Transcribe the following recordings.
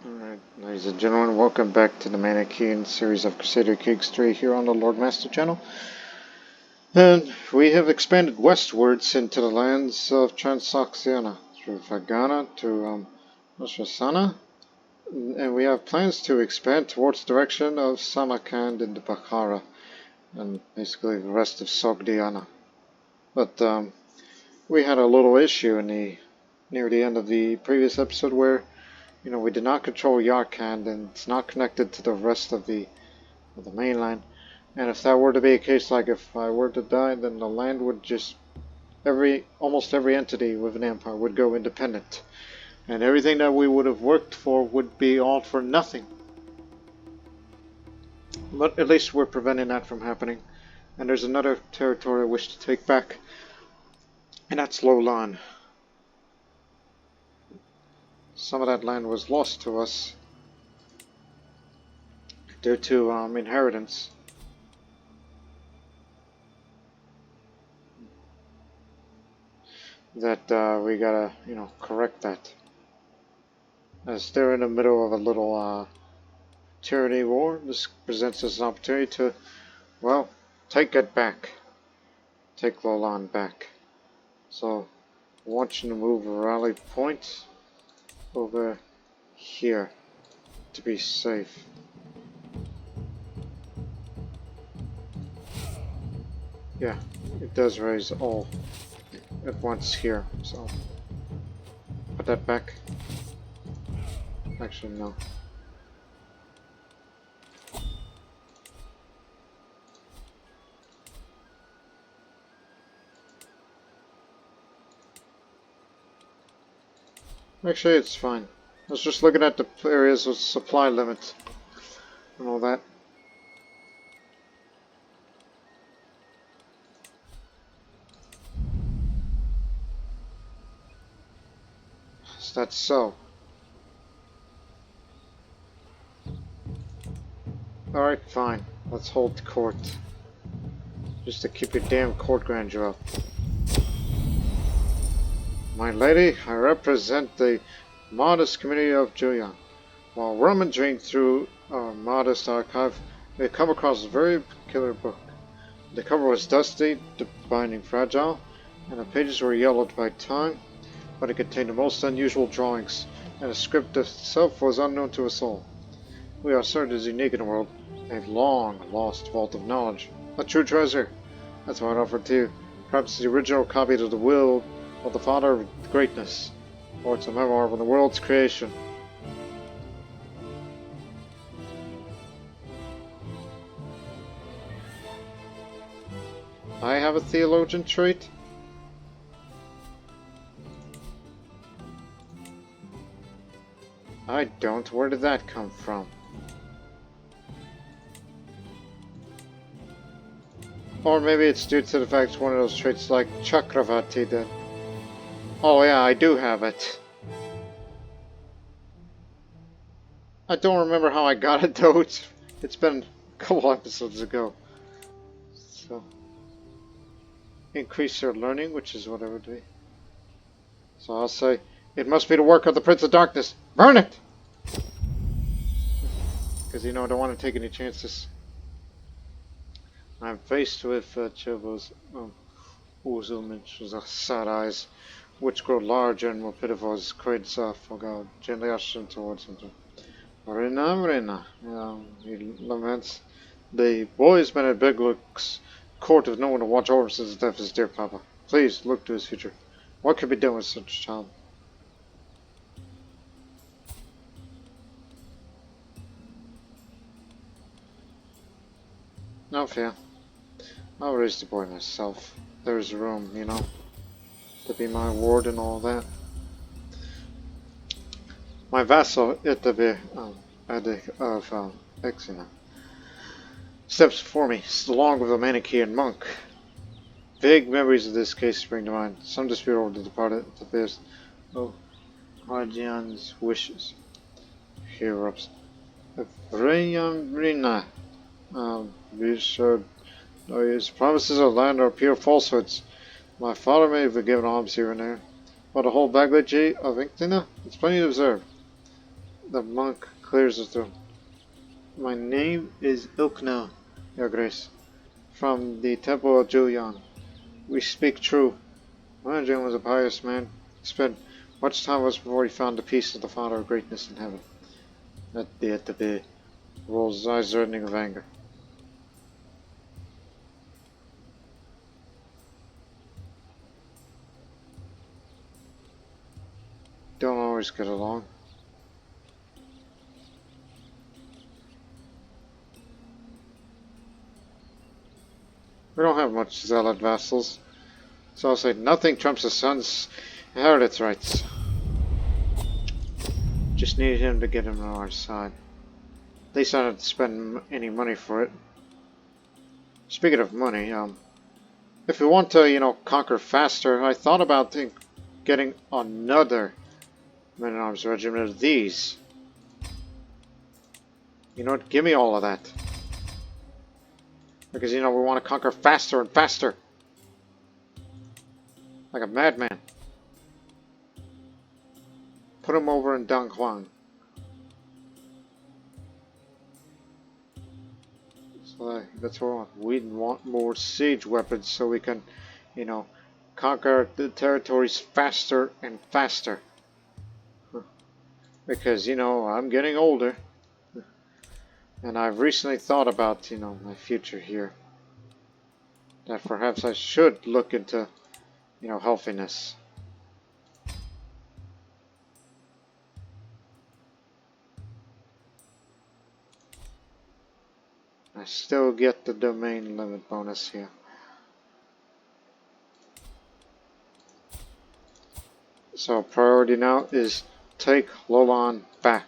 Alright, ladies and gentlemen, welcome back to the Manicheans series of Crusader Kings 3 here on the Lord Master channel. And we have expanded westwards into the lands of Transoxiana, through Fagana to Nosrasana, and we have plans to expand towards the direction of Samarkand and Bukhara, and basically the rest of Sogdiana. But we had a little issue near the end of the previous episode where we did not control Yarkand, and it's not connected to the rest of the mainland. And if that were to be a case, like if I were to die, then the land would just almost every entity with an empire would go independent, and everything that we would have worked for would be all for nothing. But at least we're preventing that from happening. And there's another territory I wish to take back, and that's Loulan. Some of that land was lost to us due to inheritance. That we gotta, correct that. As they're in the middle of a little tyranny war, this presents us an opportunity to, well, take it back. Take Loulan back. So, I want you to move a rally point over here to be safe. Yeah, it does raise all at once here, so put that back. Actually, no. Actually, it's fine. I was just looking at the areas with supply limit and all that. Is that so? Alright, fine. Let's hold court. Just to keep your damn court grandeur up. My lady, I represent the modest community of Zhangzhung. While rummaging through our modest archive, we come across a very peculiar book. The cover was dusty, the binding fragile, and the pages were yellowed by time, but it contained the most unusual drawings, and the script itself was unknown to us all. We are certain it is unique in the world, a long-lost vault of knowledge, a true treasure. That's why I offer it to you. Perhaps it's the original copy of the will of the Father of Greatness, or it's a memoir of the world's creation. I have a theologian trait? I don't. Where did that come from? Or maybe it's due to the fact it's one of those traits like Chakravati that... Oh yeah, I do have it. I don't remember how I got it though. It's been a couple episodes ago. So... increase your learning, which is what it would be. So I'll say, it must be the work of the Prince of Darkness. Burn it! Because I don't want to take any chances. I'm faced with Chobo's sad eyes, which grow larger and more pitiful as crates forgo, gently ushering towards him. Rena, he laments. The boy has been at Big Luke's court with no one to watch over him since the death of his dear papa. Please look to his future. What could be done with such a child? No fear. I'll raise the boy myself. There's room, to be my ward and all that. My vassal, Itabe, of Exina, steps before me, along with a Manichean monk. Vague memories of this case spring to mind. Some dispute over the departed Itabe's guardian's wishes. He erupts. Rina, be sure. His promises of land are pure falsehoods. My father may have given alms here and there, but a whole baggage of Inktina, it's plenty to observe. The monk clears his throat. My name is Ilkna, Your Grace, from the Temple of Julian. We speak true. Manicheans was a pious man. He spent much time with us before he found the peace of the Father of Greatness in heaven. That Piety rolls his eyes reddening with anger. Don't always get along. We don't have much zealot vassals, so I'll say nothing trumps the son's inheritance rights. Just need him to get him on our side. At least I don't have to spend any money for it. Speaking of money, if we want to, conquer faster, I thought about getting another men-at-arms regiment of these. You know what? Give me all of that. Because, we want to conquer faster and faster. Like a madman. Put him over in Donghuang. So that's what we want. We want more siege weapons so we can, conquer the territories faster and faster. Because, I'm getting older. And I've recently thought about, my future here. That perhaps I should look into, healthiness. I still get the domain limit bonus here. So priority now is take Loulan back.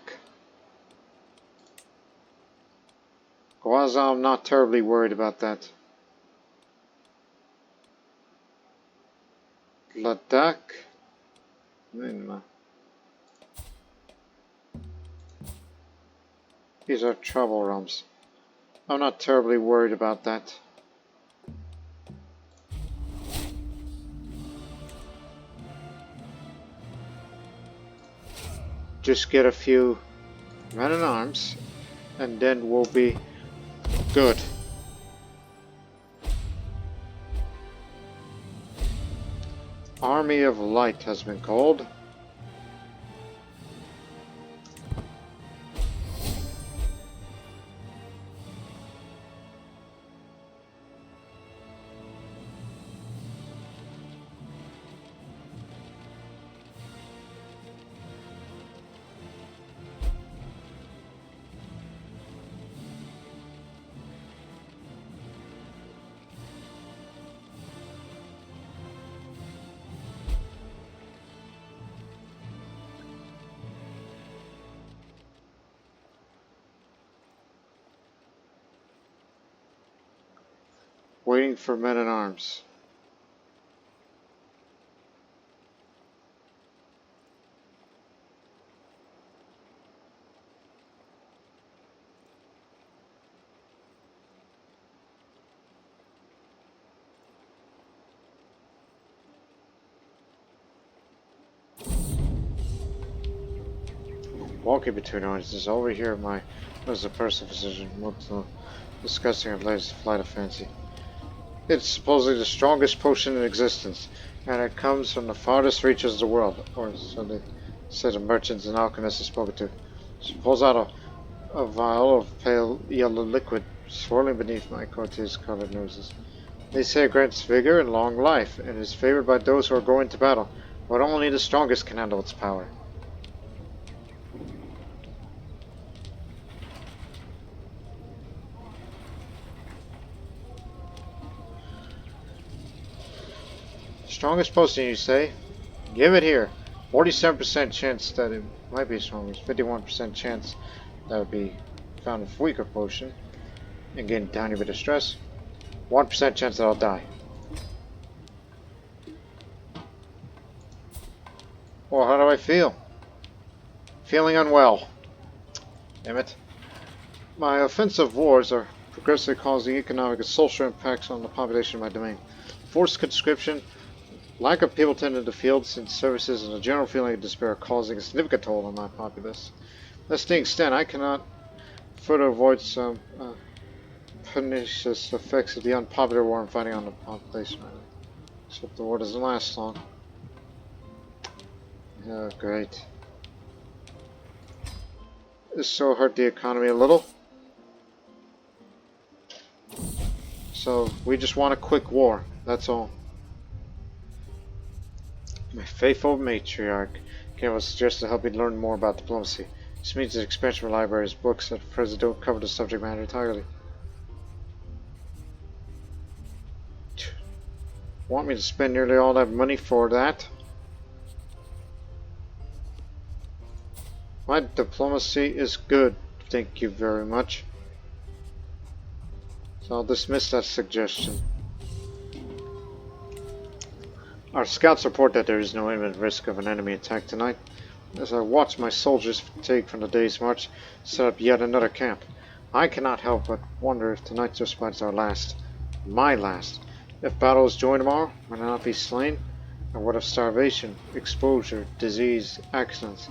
Guazhou, I'm not terribly worried about that. Ladakh. These are trouble realms. I'm not terribly worried about that. Just get a few men-at-arms and then we'll be good. Army of Light has been called. Waiting for men-at-arms. Walking between audiences, over here was a personal physician discussing our latest flight of fancy. It's supposedly the strongest potion in existence, and it comes from the farthest reaches of the world, or so they said the merchants and alchemists have spoken to. She pulls out a vial of pale yellow liquid swirling beneath my Courtiers' covered noses. They say it grants vigor and long life, and is favored by those who are going to battle, but only the strongest can handle its power. Strongest potion, you say? Give it here. 47% chance that it might be strongest. 51% chance that would be found with weaker potion. Again, tiny bit of stress. 1% chance that I'll die. Well, how do I feel? Feeling unwell. Damn it. My offensive wars are progressively causing economic and social impacts on the population of my domain. Forced conscription, lack of people tending the fields and services, and a general feeling of despair are causing a significant toll on my populace. That's the extent I cannot further avoid some pernicious effects of the unpopular war I'm fighting on the population right now. Except the war doesn't last long. Oh, great. This so hurt the economy a little. So we just want a quick war, that's all. My faithful matriarch came with a suggestion to help me learn more about diplomacy. This means the expansion of libraries, books that at present don't cover the subject matter entirely. Want me to spend nearly all that money for that? My diplomacy is good, thank you very much. So I'll dismiss that suggestion. Our scouts report that there is no imminent risk of an enemy attack tonight. As I watch my soldiers fatigued from the day's march set up yet another camp, I cannot help but wonder if tonight's respite is our last. My last. If battle is joined tomorrow, will I not be slain? And what of starvation, exposure, disease, accidents?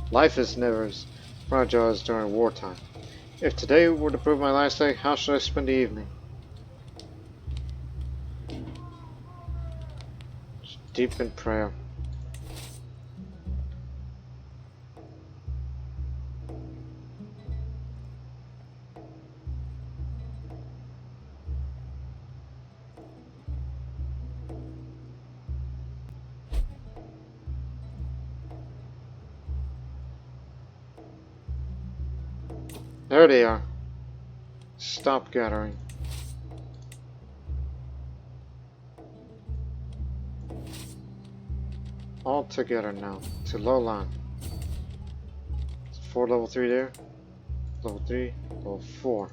Life is never as fragile as during wartime. If today were to prove my last day, how should I spend the evening? Deep in prayer. There they are. Stop gathering. All together now to Loulan. 4 level 3 there. Level 3, level 4.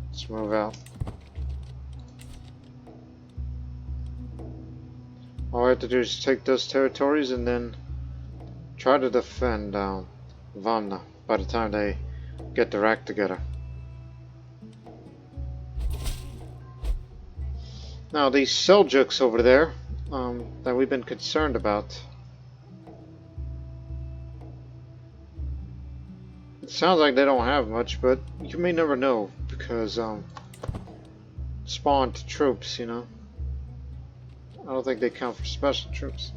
Let's move out. All I have to do is take those territories and then try to defend Vanna by the time they get their act together. Now these Seljuks over there that we've been concerned about. It sounds like they don't have much, but you may never know because spawned troops, you know. I don't think they count for special troops.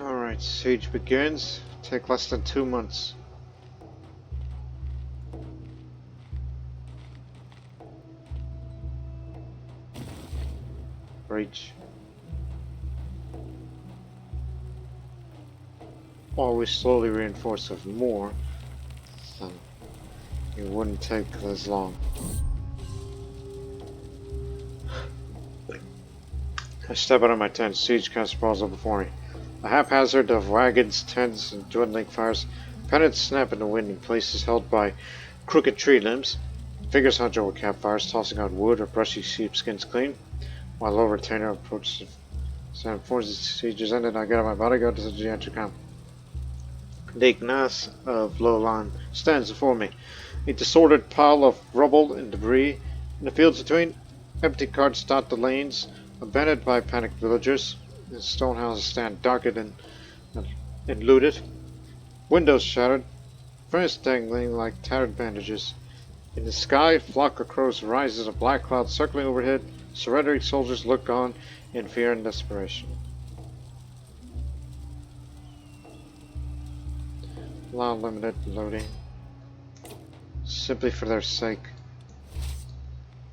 Alright, siege begins. Take less than 2 months. Breach. Always slowly reinforce with more, so it wouldn't take as long. I step out of my tent, siege cast sprawls up before me. A haphazard of wagons, tents, and dwindling fires. Pennants snap in the wind in places held by crooked tree limbs. Figures hunch over campfires, tossing out wood or brushy sheepskins clean. While low retainer approaches the informs the siege is ended, I get out my bodyguard to the enter camp. The Ignace of Loulan stands before me. A disordered pile of rubble and debris. In the fields between, empty carts dot the lanes, abandoned by panicked villagers. The stone houses stand darkened and looted. Windows shattered, furnace dangling like tattered bandages. In the sky, a flock of crows rises, a black cloud circling overhead. Surrendering soldiers look on in fear and desperation. Allow limited loading. Simply for their sake.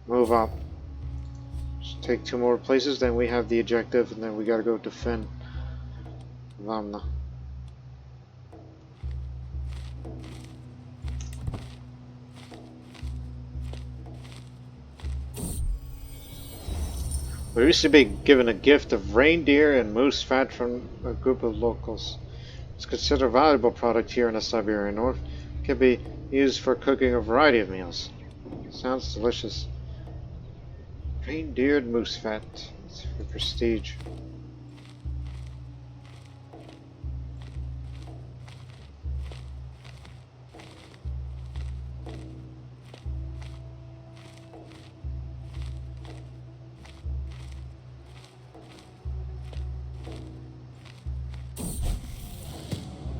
Move up. Just take 2 more places, then we have the objective, and then we gotta go defend Vanna. We recently been given a gift of reindeer and moose fat from a group of locals. It's considered a valuable product here in the Siberian North. It can be used for cooking a variety of meals. Sounds delicious. Reindeered moose fat. It's for prestige.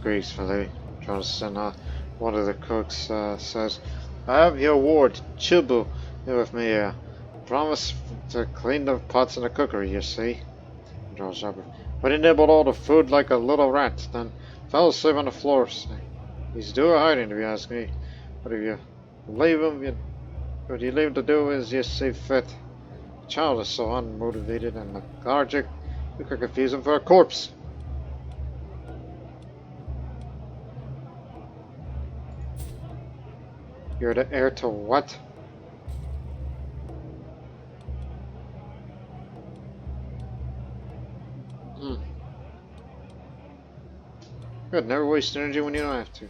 Gracefully, Jonathan, one of the cooks, says, I have your ward, Chibu, here with me here. Promise to clean the pots in the cookery, you see. Draws up. But he nibbled all the food like a little rat, then fell asleep on the floor. He's doing hiding, if you ask me. But if you leave him, what you leave him to do is you see fit. The child is so unmotivated and lethargic, you could confuse him for a corpse. You're the heir to what? Good, never waste energy when you don't have to.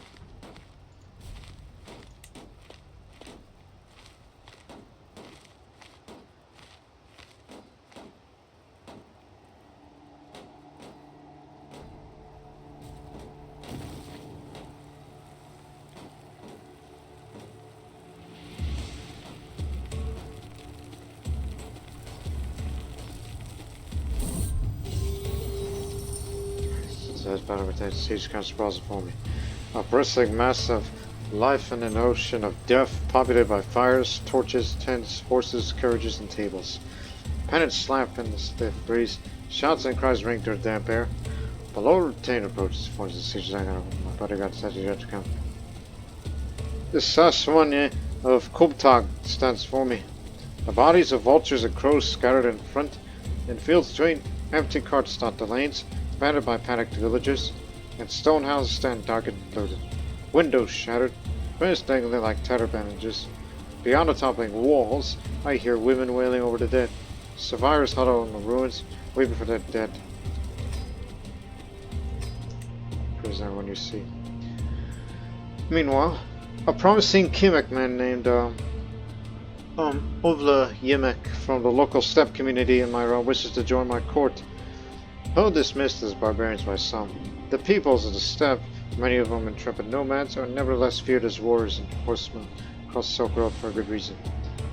Says better with that siege conspiracy for me. A bristling mass of life in an ocean of death, populated by fires, torches, tents, horses, carriages, and tables. Pennants slap in the stiff breeze, shouts and cries ring through the damp air. Below retained approaches towards the siege zone. My bodyguard said you had to come. The Saswanya of Kubtag stands for me. The bodies of vultures and crows scattered in front, in fields between, empty carts dot the lanes, abandoned by panicked villagers, and stone houses stand dark and bloated. Windows shattered, furnace dangling like tattered bandages. Beyond the toppling walls, I hear women wailing over the dead. Survivors huddle in the ruins, waiting for their dead. Who's everyone you see? Meanwhile, a promising Kimek man named Ovla Yemek from the local steppe community in my realm wishes to join my court. Though dismissed as barbarians by some, the peoples of the steppe, many of them intrepid nomads, are nevertheless feared as warriors and horsemen across Silk Road for a good reason.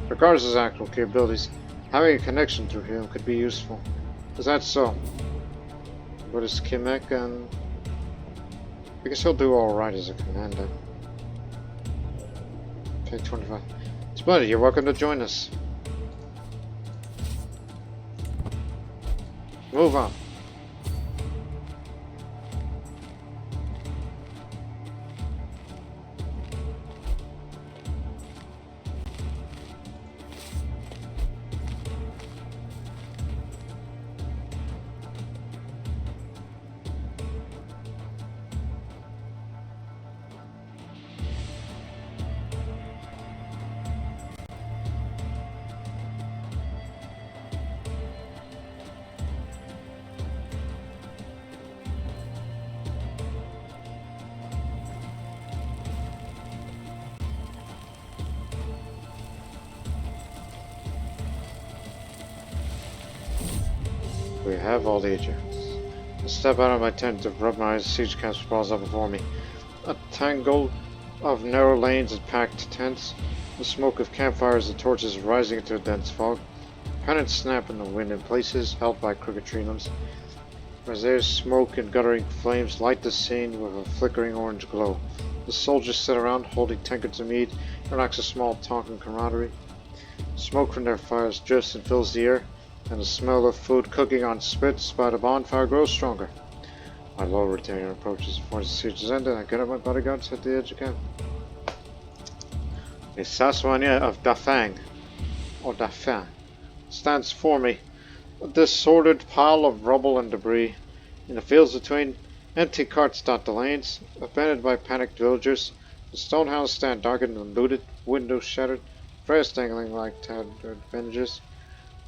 Regardless of his actual capabilities, having a connection through him could be useful. Is that so? What is Kimek, and I guess he'll do alright as a commander. Take 25. Splendid, you're welcome to join us. Move on. We have all the agents. I step out of my tent to rub my eyes. Siege camp sprawls up before me. A tangle of narrow lanes and packed tents. The smoke of campfires and torches rising into a dense fog. Pennants snap in the wind in places, held by crooked tree limbs. As there's smoke and guttering flames light the scene with a flickering orange glow. The soldiers sit around, holding tankards of mead, relax a small talk and camaraderie. Smoke from their fires drifts and fills the air, and the smell of food cooking on spits by the bonfire grows stronger. My lower retainer approaches before the siege is ended. I get up my bodyguards at the edge of camp. The Saswanya of Dafang, or Dafang, stands for me. A disordered pile of rubble and debris. In the fields between, empty carts dot the lanes, abandoned by panicked villagers. The stone houses stand darkened and looted, windows shattered, fires dangling like tattered bandages.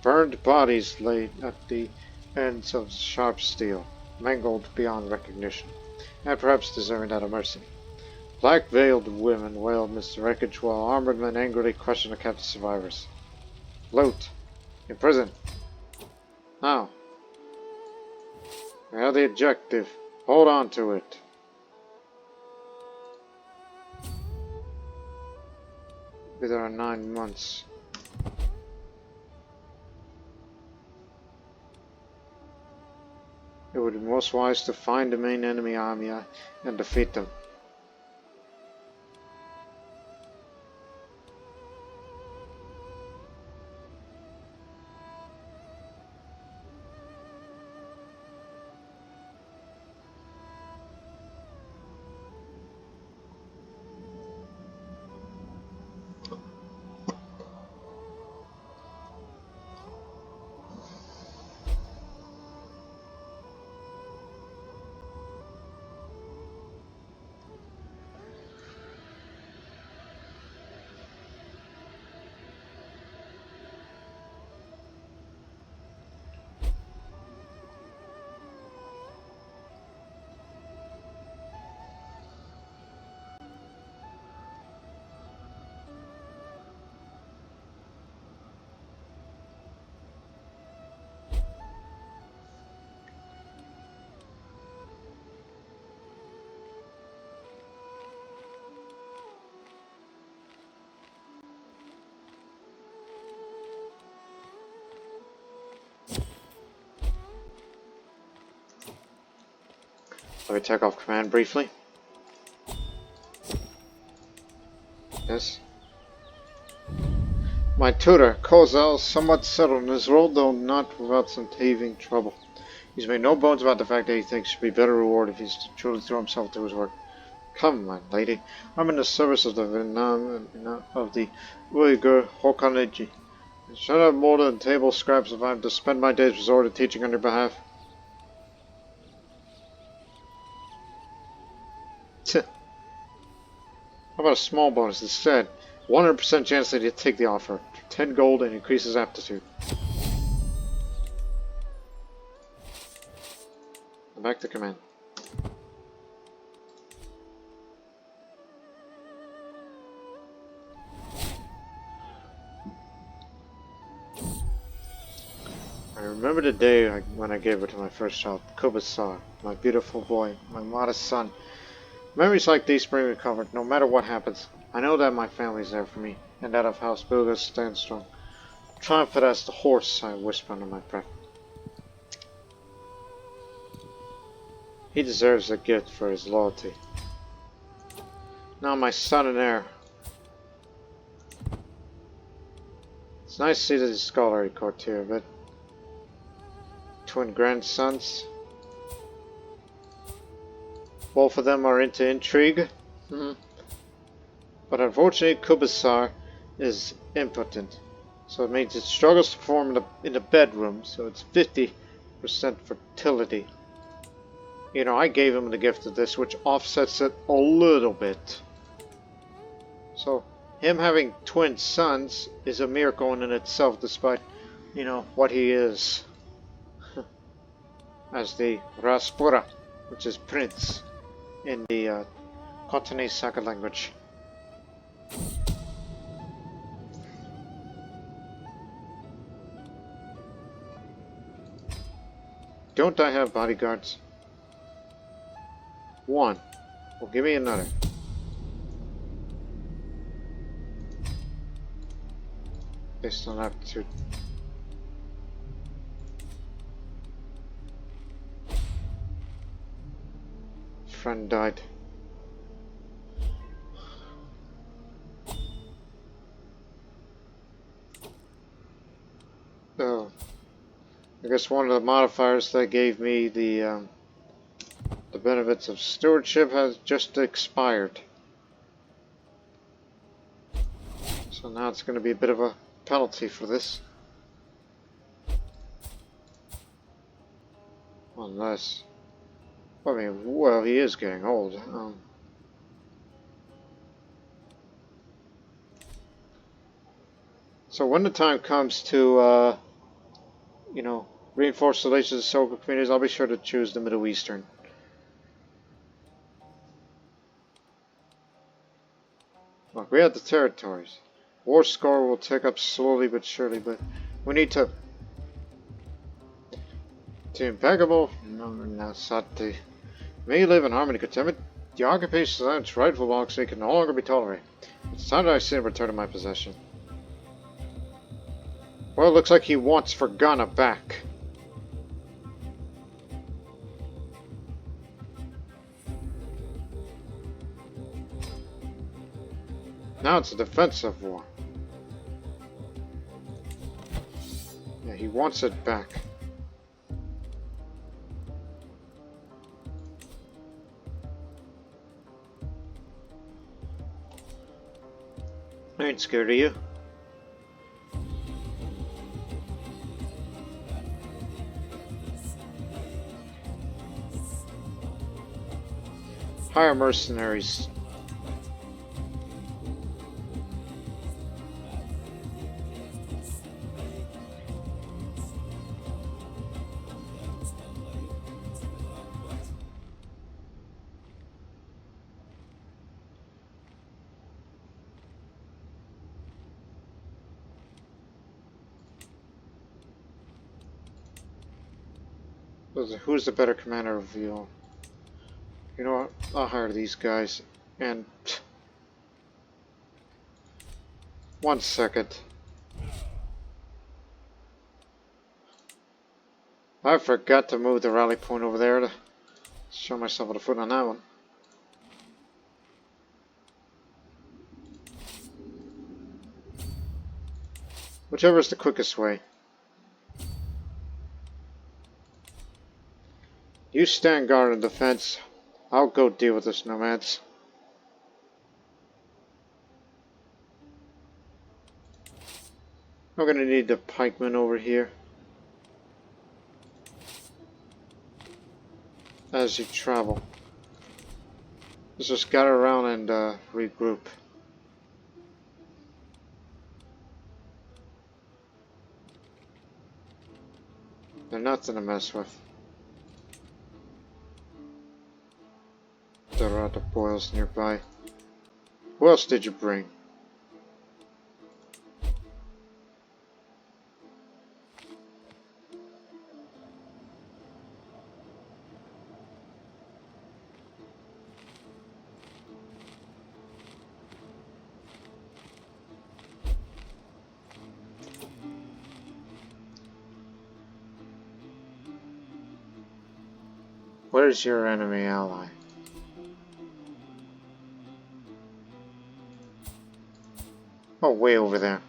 Burned bodies laid at the ends of sharp steel, mangled beyond recognition, and perhaps deserving that of mercy. Black-veiled women wailed amidst the wreckage while armored men angrily questioned the captive survivors. Loot. In prison. Now. We have the objective. Hold on to it. Be there in 9 months. It would be most wise to find the main enemy army and defeat them. Let me take off command briefly. Yes. My tutor, Kozel, is somewhat settled in his role, though not without some teething trouble. He's made no bones about the fact that he thinks he'd be better rewarded if he's to truly throw himself into his work. Come, my lady. I'm in the service of the Uyghur Hokaneji. I should have more than table scraps if I have to spend my days resorted to teaching on your behalf. How about a small bonus instead? 100% chance that he'll take the offer. 10 gold and increases aptitude. Back to command. I remember the day when I gave her to my first child, Kubasar, my beautiful boy, my modest son. Memories like these bring me comfort, no matter what happens. I know that my family's there for me, and that of House Bilga stands strong. Triumphant as the horse, I whisper under my breath. He deserves a gift for his loyalty. Now my son and heir. It's nice to see that he's a scholarly courtier, but twin grandsons. Both of them are into intrigue. But unfortunately, Kubasar is impotent. So it means it struggles to perform in the bedroom, so it's 50% fertility. You know, I gave him the gift of this, which offsets it a little bit. So, him having twin sons is a miracle in itself, despite, you know, what he is. As the Raspura, which is prince in the Courtiers Saka language. Don't I have bodyguards? One. Well, give me another. Based on aptitude. Friend died. Oh. I guess one of the modifiers that gave me the benefits of stewardship has just expired. So now it's going to be a bit of a penalty for this. Unless... I mean, well, he is getting old. So when the time comes to, you know, reinforce relations with social communities, I'll be sure to choose the Middle Eastern. Look, we have the territories. War score will take up slowly but surely, but we need to impeccable. No, Sati. May you live in harmony, contentment. The occupation of its rightful belongs to me can no longer be tolerated. It's time that I see him return to my possession. Well, it looks like he wants Fergana back. Now it's a defensive war. Yeah, he wants it back. I ain't scared of you. Hire mercenaries. Who's the better commander of you all? You know what? I'll hire these guys. And 1 second. I forgot to move the rally point over there to show myself a foot on that one. Whichever is the quickest way. You stand guard and defense. I'll go deal with this nomads. I'm gonna need the pikemen over here as you travel. Let's just gather around and regroup. They're nothing to mess with. There are the boils nearby. Who else did you bring? Where's your enemy ally? Oh, way over there.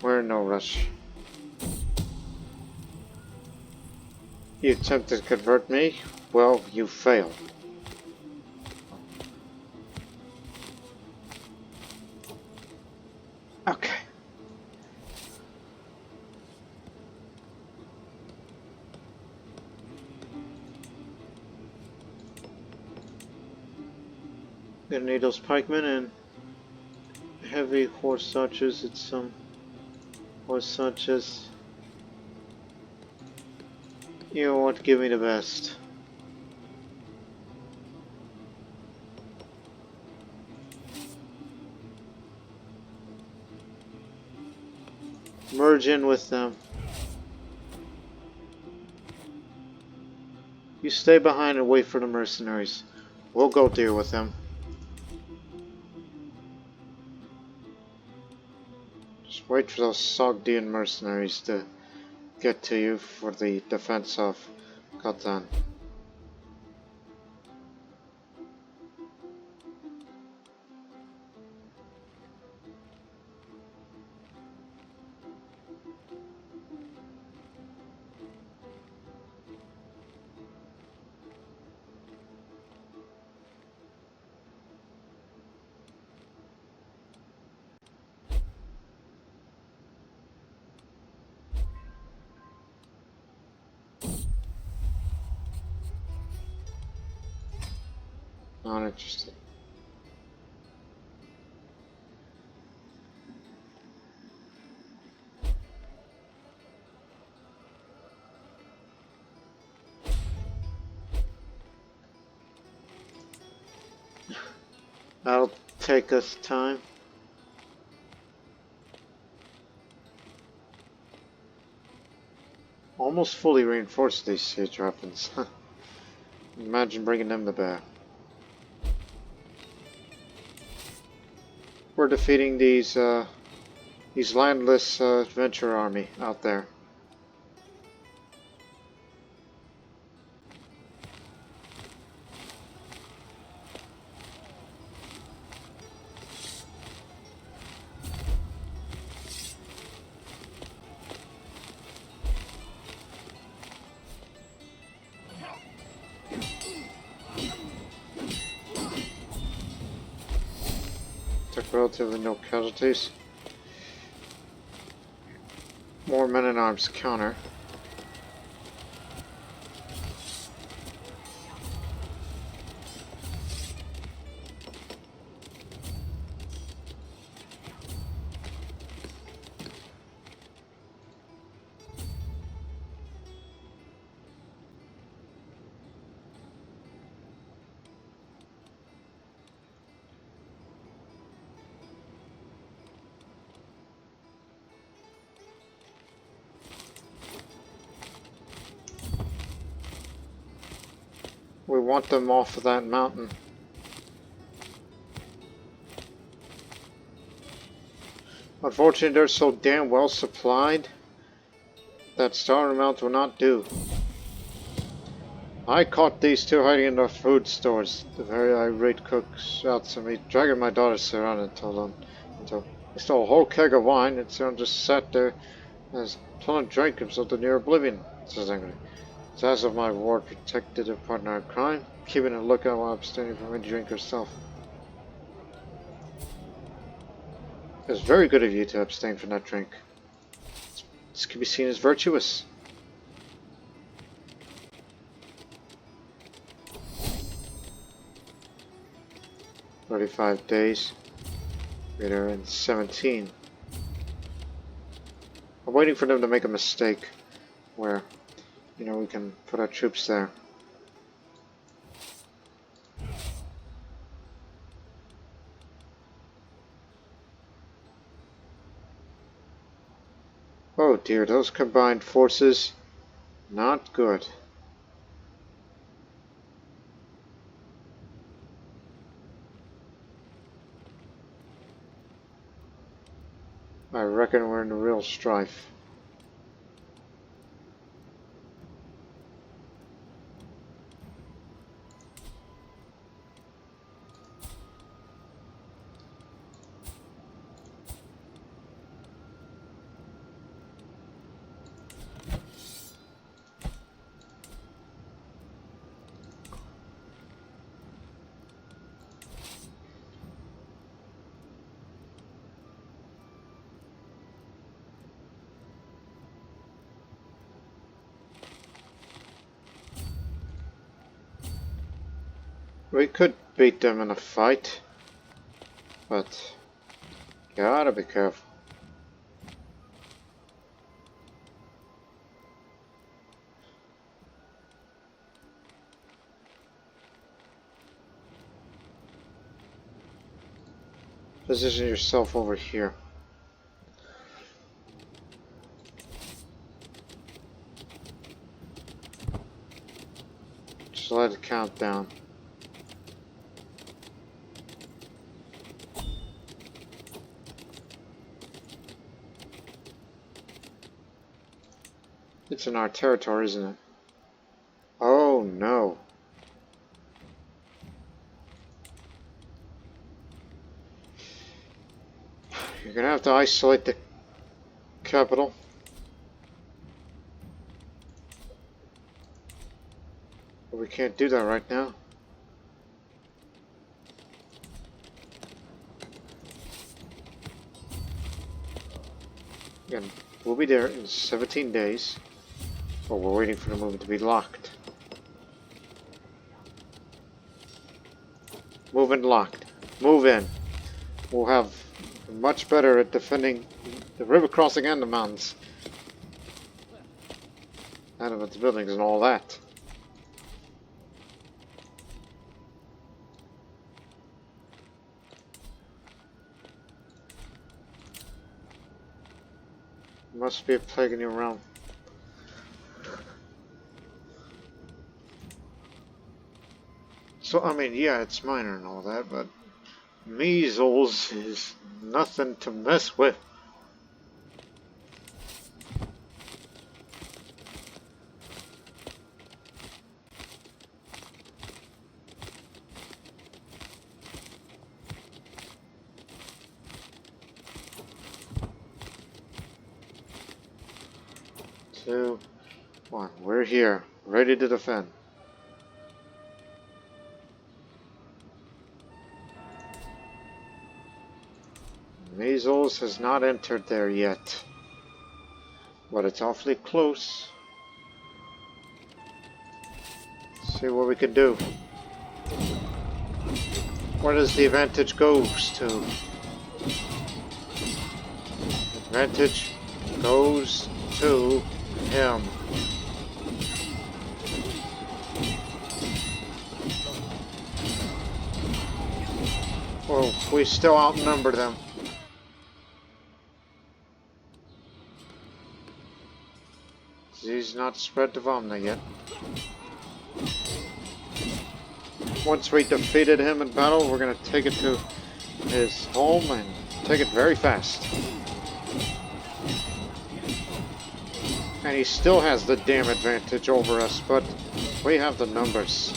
We're in no rush. You attempted to convert me? Well, you failed. Okay. Gonna need those pikemen and heavy horse archers. It's some horse archers. You know what? Give me the best. Merge in with them. You stay behind and wait for the mercenaries. We'll go deal with them. Just wait for those Sogdian mercenaries to get to you for the defense of Khatan. Not interested. That'll take us time. Almost fully reinforced these siege weapons. Imagine bringing them to bear. We're defeating these landless adventure army out there. Took relatively no casualties. More men-at-arms counter. We want them off of that mountain. Unfortunately, they're so damn well supplied that starving amount will not do. I caught these two hiding in their food stores. The very irate cook shouts at me, dragging my daughter Sarah until he stole a whole keg of wine, and Sarah just sat there as Tolon drank himself to near oblivion, says angrily. It's as if my ward protected a partner in crime, keeping a lookout while abstaining from any drink herself. It was very good of you to abstain from that drink. This can be seen as virtuous. "35 days. We're in 17. I'm waiting for them to make a mistake where, you know, we can put our troops there. Oh dear, those combined forces, not good. I reckon we're in real strife. We could beat them in a fight, but gotta be careful. Position yourself over here. Just let it count down. It's in our territory, isn't it? Oh no. You're gonna have to isolate the capital. But we can't do that right now. Again, we'll be there in 17 days. But we're waiting for the movement to be locked. Movement locked. Move in. We'll have much better at defending the river crossing and the mountains. And about the buildings and all that. Must be plaguing you around. So, I mean, yeah, it's minor and all that, but measles is nothing to mess with. Two, one. We're here, ready to defend. Measles has not entered there yet, but it's awfully close. Let's see what we can do. Where does the advantage goes to? Advantage goes to him. Well, we still outnumber them. He's not spread to Vomna yet. Once we defeated him in battle, we're going to take it to his home and take it very fast. And he still has the damn advantage over us, but we have the numbers.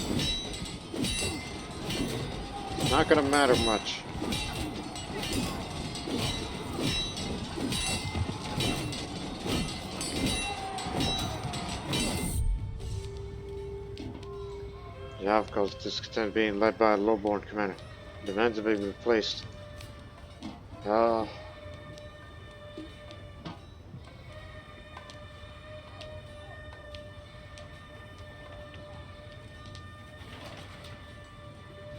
It's not going to matter much. Javkos discontent being led by a lowborn commander. Demands have been replaced. The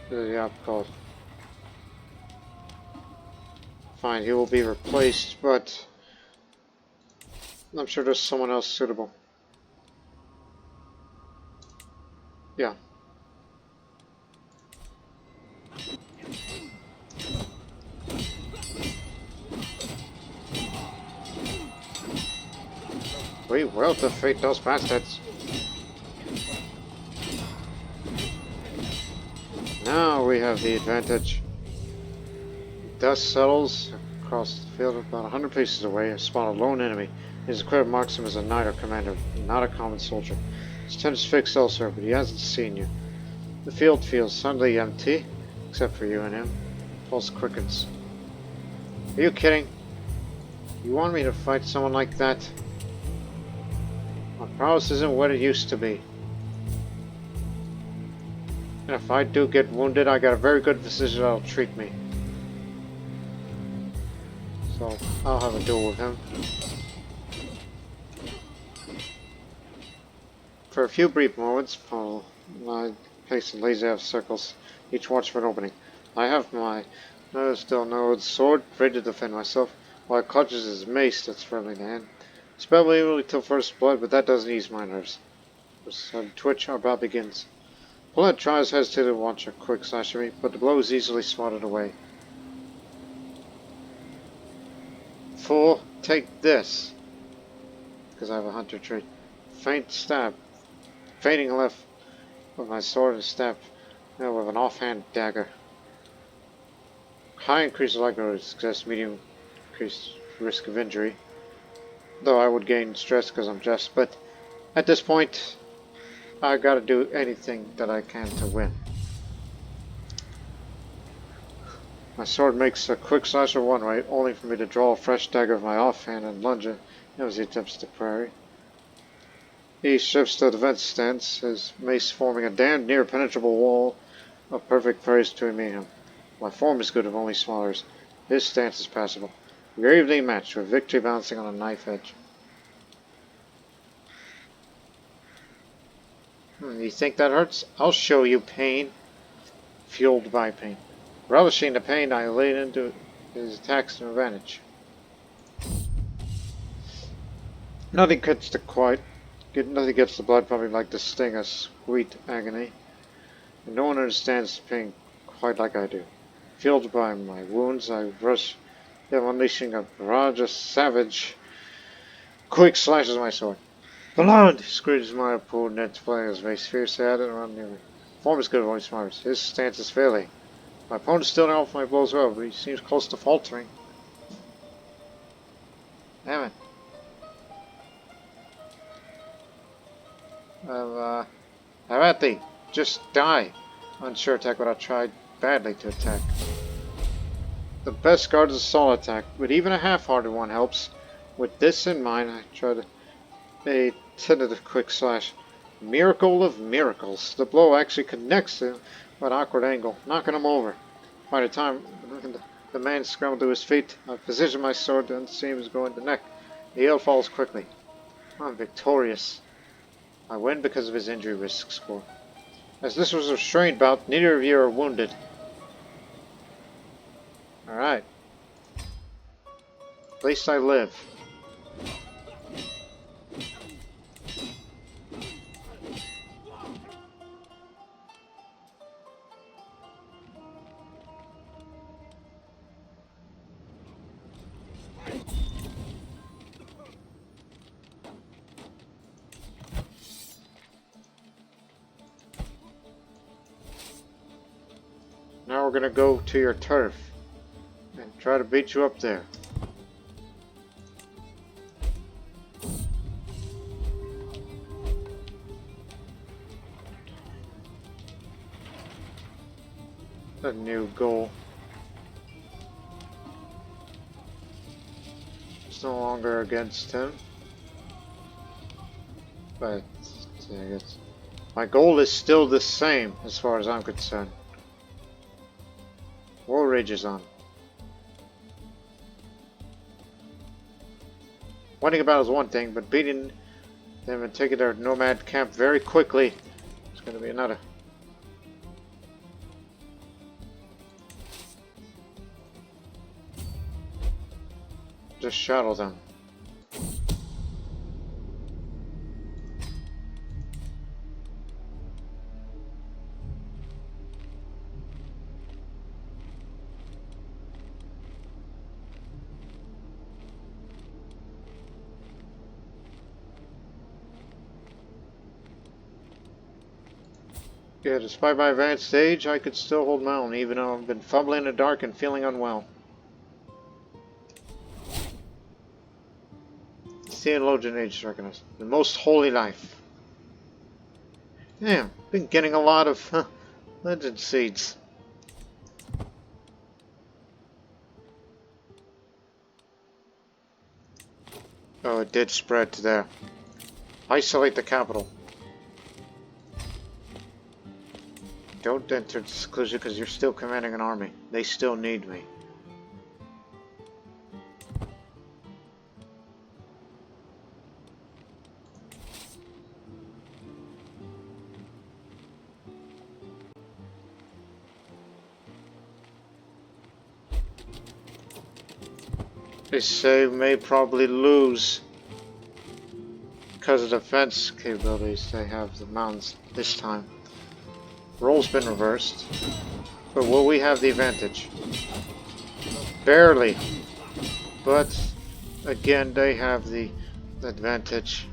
Javkos. Fine, he will be replaced, but I'm sure there's someone else suitable. Yeah. We will defeat those bastards. Now we have the advantage. Dust settles across the field about 100 paces away and spawn a lone enemy. His declared marks him as a knight or commander, not a common soldier. His tent is fixed elsewhere, but he hasn't seen you. The field feels suddenly empty, except for you and him. Pulse quickens. Are you kidding? You want me to fight someone like that? My prowess isn't what it used to be. And if I do get wounded, I got a very good physician that'll treat me. So, I'll have a duel with him. For a few brief moments, I place and laser half circles, each watch for an opening. I have my still no sword, ready to defend myself, while it clutches his mace that's firmly in hand. Spell me only till first blood, but that doesn't ease my nerves. With a sudden twitch, our bout begins. Blood tries hesitated to launch a quick slash at me, but the blow is easily swatted away. Fool, take this. Because I have a hunter trait. Feint stab. Feinting left with my sword and stab. Now with an offhand dagger. High increase of likelihood of success, medium increased risk of injury. Though I would gain stress because I'm just, but at this point, I gotta do anything that I can to win. My sword makes a quick slash of one right, only for me to draw a fresh dagger of my offhand and lunge it as he attempts to parry. He shifts to the defense stance, his mace forming a damn near penetrable wall of perfect parries between me and him. My form is good if only smaller. His stance is passable. We are evenly matched, with victory bouncing on a knife edge. You think that hurts? I'll show you pain. Fueled by pain. Relishing the pain, I laid into his attacks to advantage. Nothing gets the blood pumping like the sting of sweet agony. And no one understands pain quite like I do. Fueled by my wounds, I rush them, unleashing a barrage of savage Quick slashes my sword. Blood! Screeches my opponent, playing his face fiercely at it around near me. Form is good, voice smarts. His stance is failing. My opponent's still off my blows well, but he seems close to faltering. Damn it. Have at thee. Just die. Unsure attack, but I tried badly to attack. The best guard is a solid attack, but even a half-hearted one helps. With this in mind, I tried a tentative quick slash. Miracle of miracles. The blow actually connects him at an awkward angle, knocking him over. By the time the man scrambled to his feet, I positioned my sword and seam was going to the neck. The heel falls quickly. I'm victorious. I win because of his injury risk score. As this was a restrained bout, neither of you are wounded. Alright. At least I live. Now we're gonna go to your turf and try to beat you up there. A new goal. It's no longer against him, but my goal is still the same as far as I'm concerned. War rages on. Winning a battle is one thing, but beating them and taking their nomad camp very quickly is going to be another. Just shadow them. Yeah, despite my advanced age, I could still hold my own, even though I've been fumbling in the dark and feeling unwell. Theologian age striking us. The most holy life. Damn, been getting a lot of legend seeds. Oh, it did spread to there. Isolate the capital. Don't enter seclusion because you're still commanding an army. They still need me. They say we may probably lose because of defense capabilities they have the mountains this time. Roll's been reversed, but will we have the advantage? Barely, but again they have the advantage.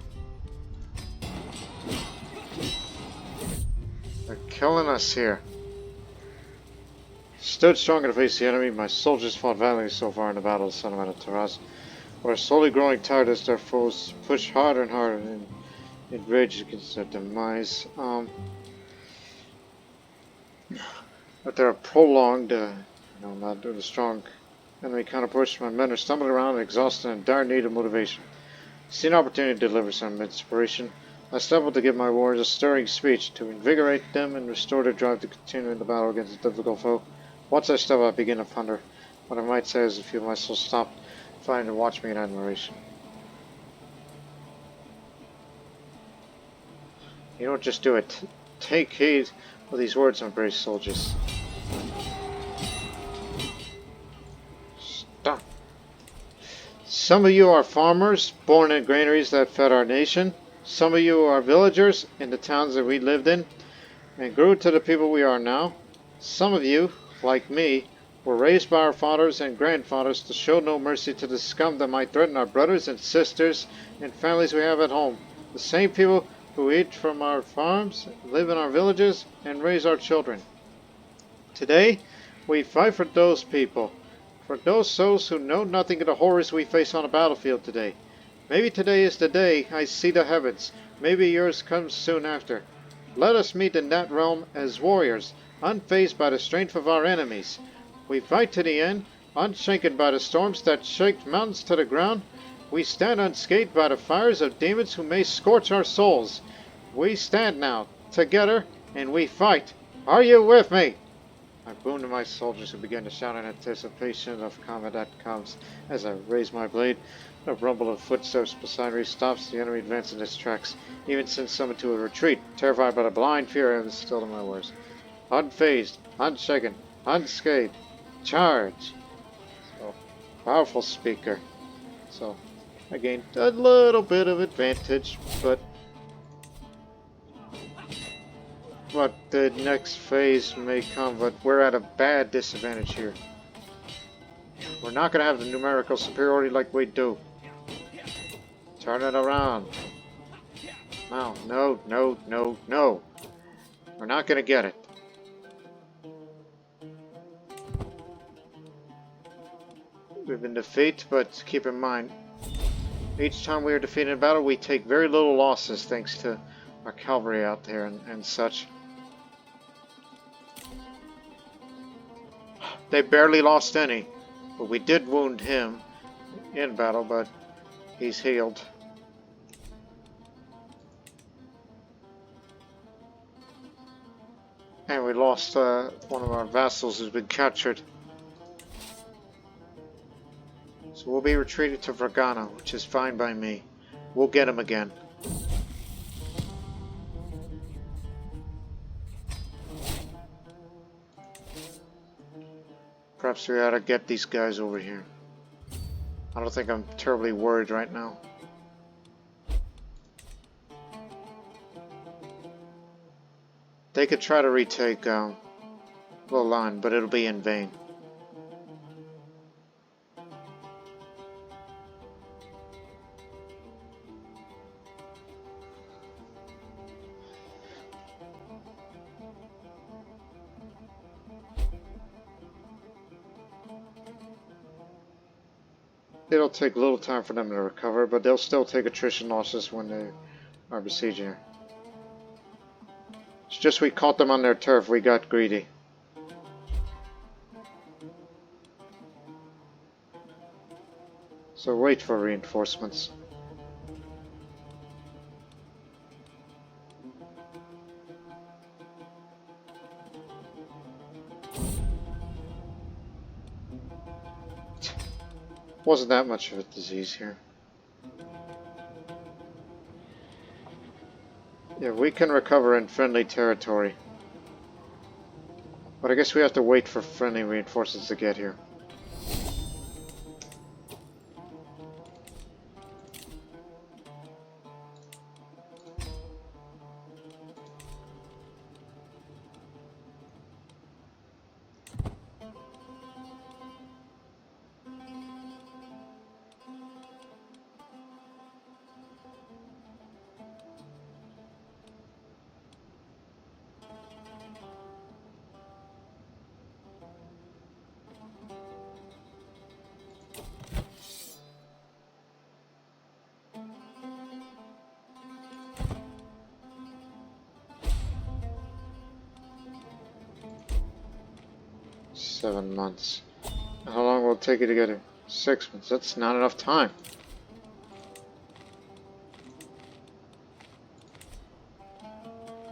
They're killing us here. Stood strong to face the enemy. My soldiers fought valiantly so far in the battle of San Juan de Taraz. We're slowly growing tired as their foes push harder and harder in rage against their demise. But they're prolonged, not due to strong enemy counter push. My men are stumbling around, exhausted, and in dire need of motivation. See an opportunity to deliver some inspiration. I stumbled to give my warriors a stirring speech to invigorate them and restore their drive to continue in the battle against a difficult foe. Once I step up, I begin to ponder what I might say as a few of my souls stopped, fighting to watch me in admiration. You don't just do it. Take heed of these words, my brave soldiers. Stop. Some of you are farmers, born in granaries that fed our nation. Some of you are villagers in the towns that we lived in and grew to the people we are now. Some of you, like me, were raised by our fathers and grandfathers to show no mercy to the scum that might threaten our brothers and sisters and families we have at home. The same people who eat from our farms, live in our villages, and raise our children. Today, we fight for those people, for those souls who know nothing of the horrors we face on the battlefield today. Maybe today is the day I see the heavens. Maybe yours comes soon after. Let us meet in that realm as warriors, unfazed by the strength of our enemies. We fight to the end, unshaken by the storms that shake mountains to the ground. We stand unscathed by the fires of demons who may scorch our souls. We stand now, together, and we fight. Are you with me? I boomed to my soldiers, who began to shout in anticipation of combat that comes. As I raise my blade, a rumble of footsteps beside me stops the enemy advance in its tracks. Even sends someone to a retreat, terrified by the blind fear I have instilled in my words. Unfazed, unshaken, unscathed. Charge! So, powerful speaker. So, I gained a little bit of advantage, but the next phase may come, but we're at a bad disadvantage here. We're not going to have the numerical superiority like we do. Turn it around. No, no, no, no, no. We're not going to get it. We've been defeated, but keep in mind, each time we are defeated in battle, we take very little losses thanks to our cavalry out there and such. They barely lost any, but we did wound him in battle, but he's healed. And we lost one of our vassals who's been captured. So we'll be retreating to Vergana, which is fine by me. We'll get him again. Perhaps we ought to get these guys over here. I don't think I'm terribly worried right now. They could try to retake Loulan, but it'll be in vain. It'll take a little time for them to recover, but they'll still take attrition losses when they are besieging her. It's just we caught them on their turf, we got greedy. So wait for reinforcements. Wasn't that much of a disease here. Yeah, we can recover in friendly territory. But I guess we have to wait for friendly reinforcements to get here. $7 months. How long will it take you to get here? 6 months. That's not enough time.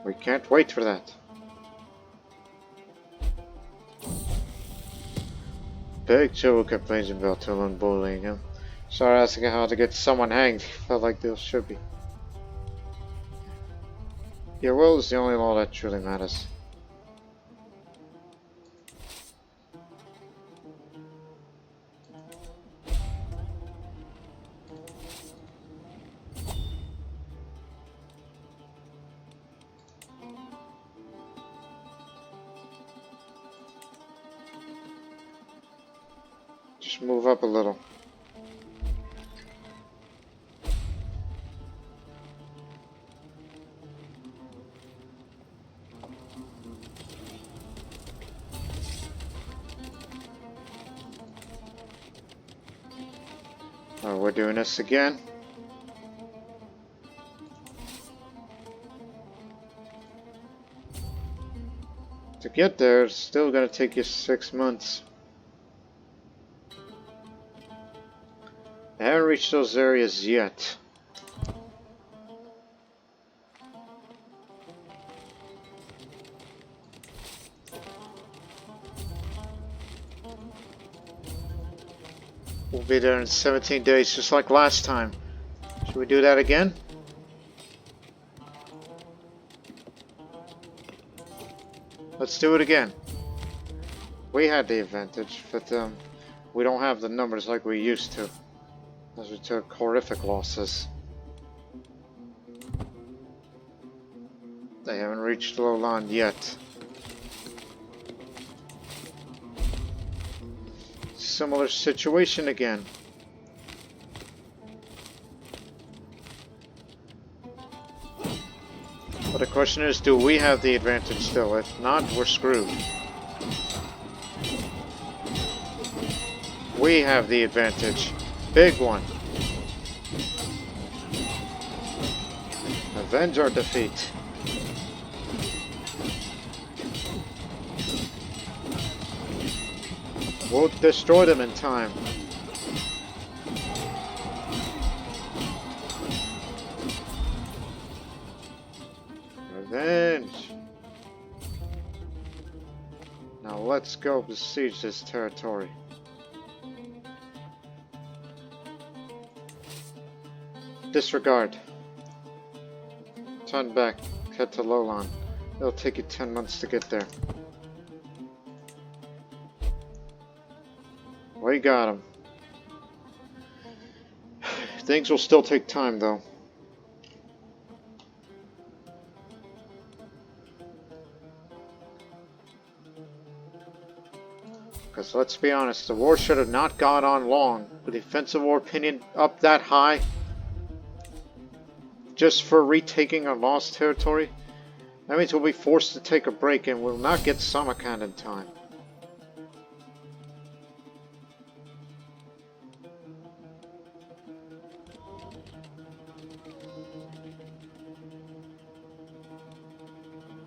We can't wait for that. Big Joe complains about Loulan bullying him. Started asking how to get someone hanged. Felt like there should be. Your will is the only law that truly matters. Just move up a little. Oh, we're doing this again. To get there, it's still gonna take you 6 months. I haven't reached those areas yet. We'll be there in 17 days, just like last time. Should we do that again? Let's do it again. We had the advantage, but we don't have the numbers like we used to, as we took horrific losses. They haven't reached Loulan yet. Similar situation again. But the question is, do we have the advantage still? If not, we're screwed. We have the advantage. Big one. Avenge our defeat. We'll destroy them in time. Revenge. Now let's go besiege this territory. Disregard. Turn back. Head to Loulan. It'll take you 10 months to get there. We got him. Things will still take time, though. Because let's be honest, the war should have not gone on long. With the offensive war opinion up that high, just for retaking our lost territory, that means we'll be forced to take a break and we'll not get Samarkand in time.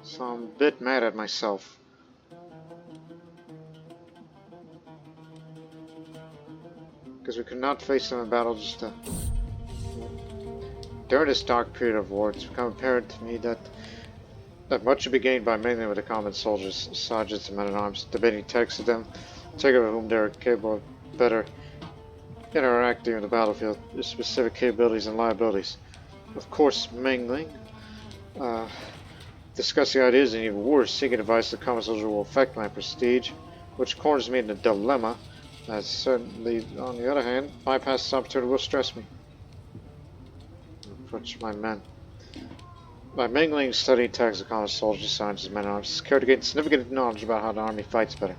So I'm a bit mad at myself. Because we could not face them in battle just to... During this dark period of war, it's become apparent to me that much should be gained by mingling with the common soldiers, sergeants, and men-at-arms, debating texts with them, taking of whom they are capable of better interacting on the battlefield, their specific capabilities and liabilities. Of course, mingling, discussing ideas, and even worse, seeking advice of the common soldier will affect my prestige, which corners me in a dilemma, as certainly, on the other hand, bypass this opportunity will stress me. Approach my men. By mingling, studying tactics of common soldiers, sergeants, and men-at-arms, secure to gain significant knowledge about how the army fights better.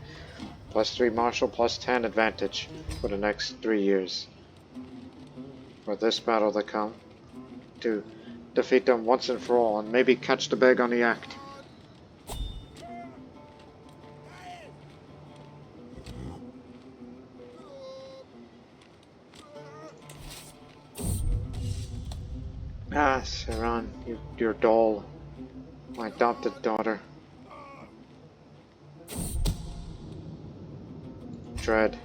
+3 martial, +10 advantage for the next 3 years. For this battle to come, to defeat them once and for all, and maybe catch the bag on the act. Ah, Saran, your doll, my adopted daughter. Dread.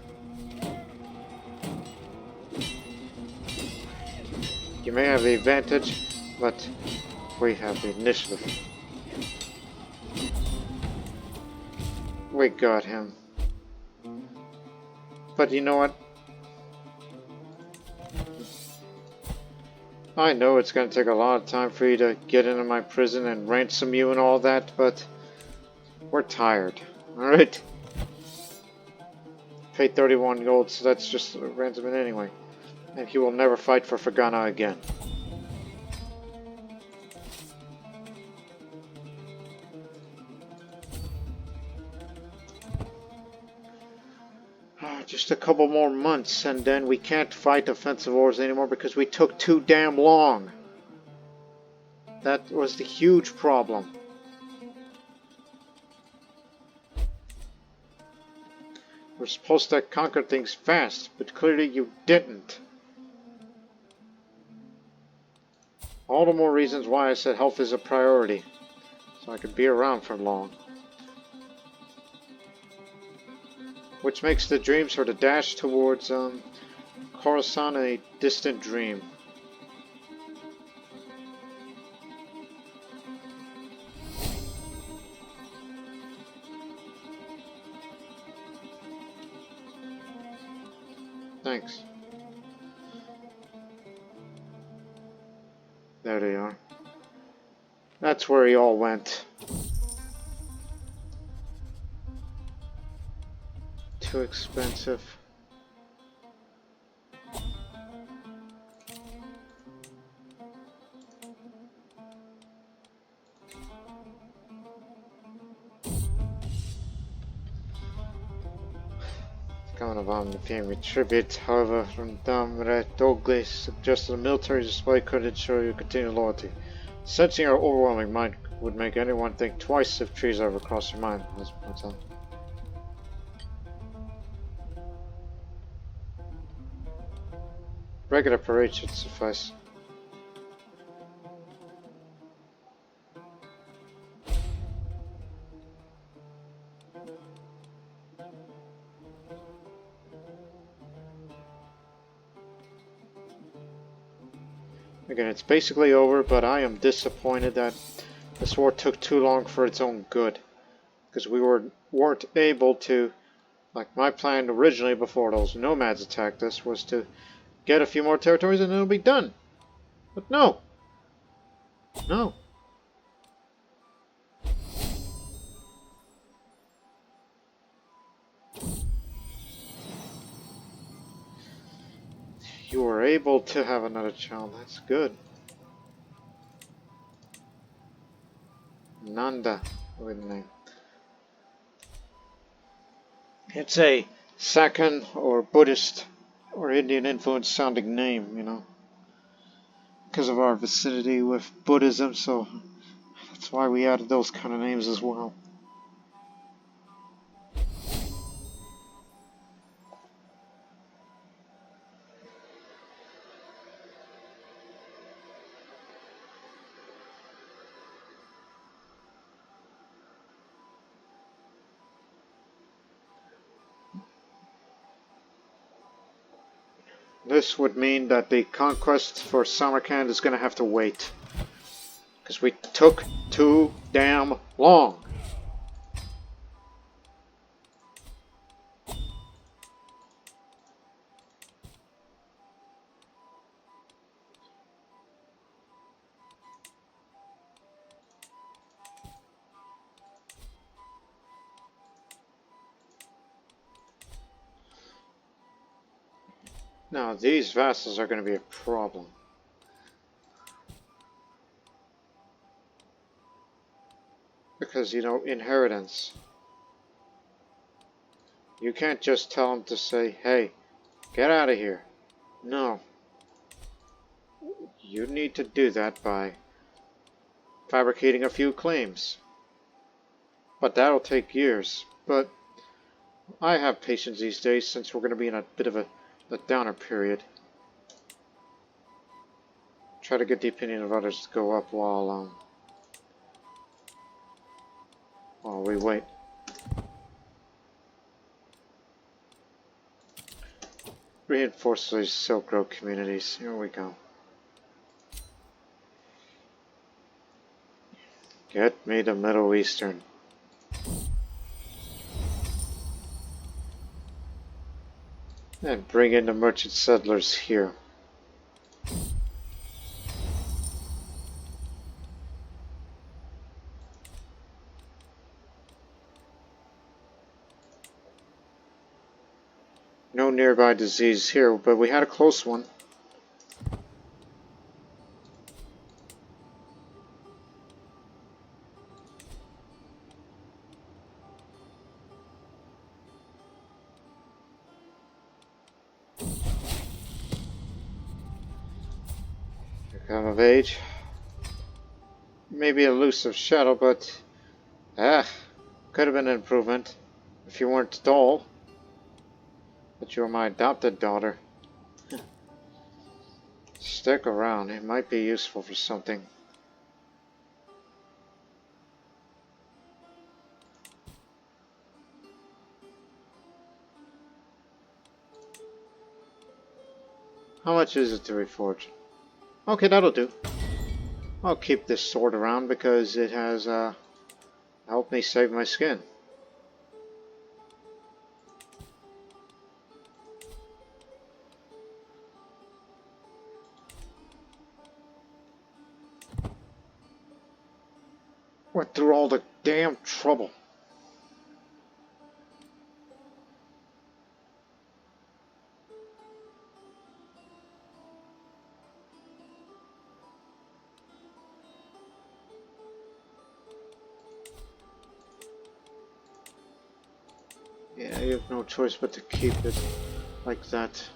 You may have the advantage, but we have the initiative. We got him. But you know what? I know it's going to take a lot of time for you to get into my prison and ransom you and all that, but we're tired, alright? Paid 31 gold, so that's just a ransoming anyway. And he will never fight for Fergana again. Just a couple more months and then we can't fight offensive wars anymore because we took too damn long. That was the huge problem. We're supposed to conquer things fast, but clearly you didn't. All the more reasons why I said health is a priority, so I could be around for long. Which makes the dreams or the dash towards Coruscant a distant dream. Thanks. There they are. That's where he all went. Too expensive. Common paying me tribute, however, from Douglas suggested a military display could ensure your continued loyalty. Sensing our overwhelming might would make anyone think twice if trees ever crossed your mind. That's all. Regular parade should suffice. Again, it's basically over, but I am disappointed that this war took too long for its own good. Because we weren't able to, like my plan originally before those nomads attacked us, was to get a few more territories and it'll be done. But no. No. You were able to have another child. That's good. Nanda. With a name. It's a Sakhan or Buddhist or Indian influence sounding name, you know. Because of our vicinity with Buddhism, so that's why we added those kind of names as well. This would mean that the conquest for Samarkand is going to have to wait. Because we took too damn long. Now, these vassals are going to be a problem. Because, you know, inheritance. You can't just tell them to say, hey, get out of here. No. You need to do that by fabricating a few claims. But that'll take years. But I have patience these days since we're going to be in a bit of a downer period. Try to get the opinion of others to go up while we wait. Reinforce these Silk Road communities. Here we go. Get me the Middle Eastern. And bring in the merchant settlers here. No nearby disease here, but we had a close one. Come of age. Maybe elusive shadow, but could have been an improvement if you weren't dull. But you were my adopted daughter. Stick around, it might be useful for something. How much is it to reforge? Okay, that'll do. I'll keep this sword around because it has helped me save my skin. Went through all the damn trouble. Yeah, you have no choice but to keep it like that.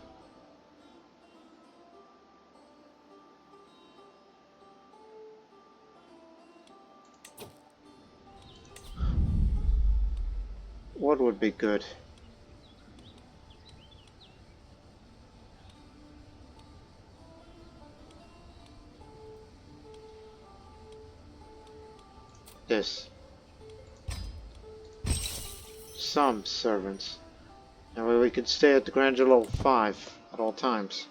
What would be good? This. Some servants. That way we can stay at the grandeur level 5 at all times.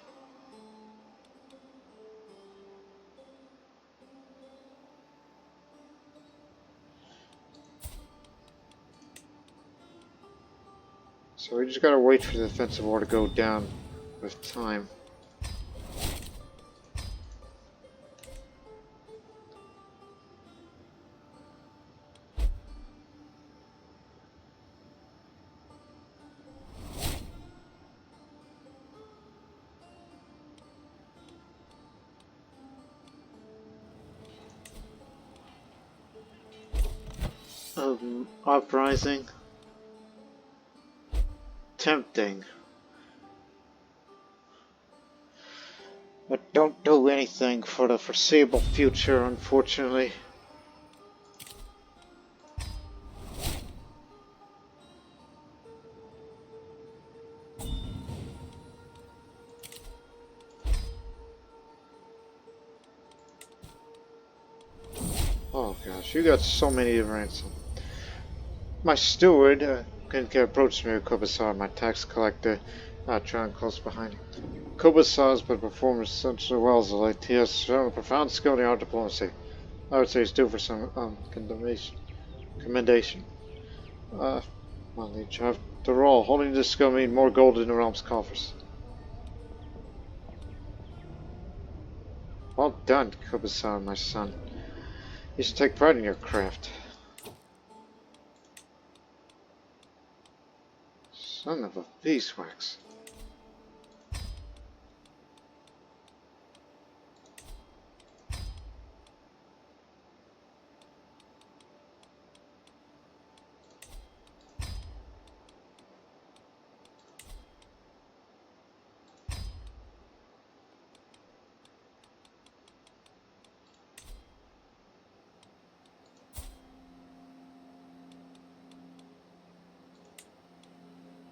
So we just gotta wait for the defensive war to go down with time. Uprising. Tempting. But don't do anything for the foreseeable future, unfortunately. Oh gosh, you got so many to ransom. My steward can approach me with Kobasar, my tax collector, trying close behind him. Kobasar's been performing essentially well as a late. He has shown a profound skill in art diplomacy. I would say he's due for some commendation. Well, Leech, after all, holding this skill means more gold in the realm's coffers. Well done, Kobasar, my son. You should take pride in your craft. Son of a beeswax.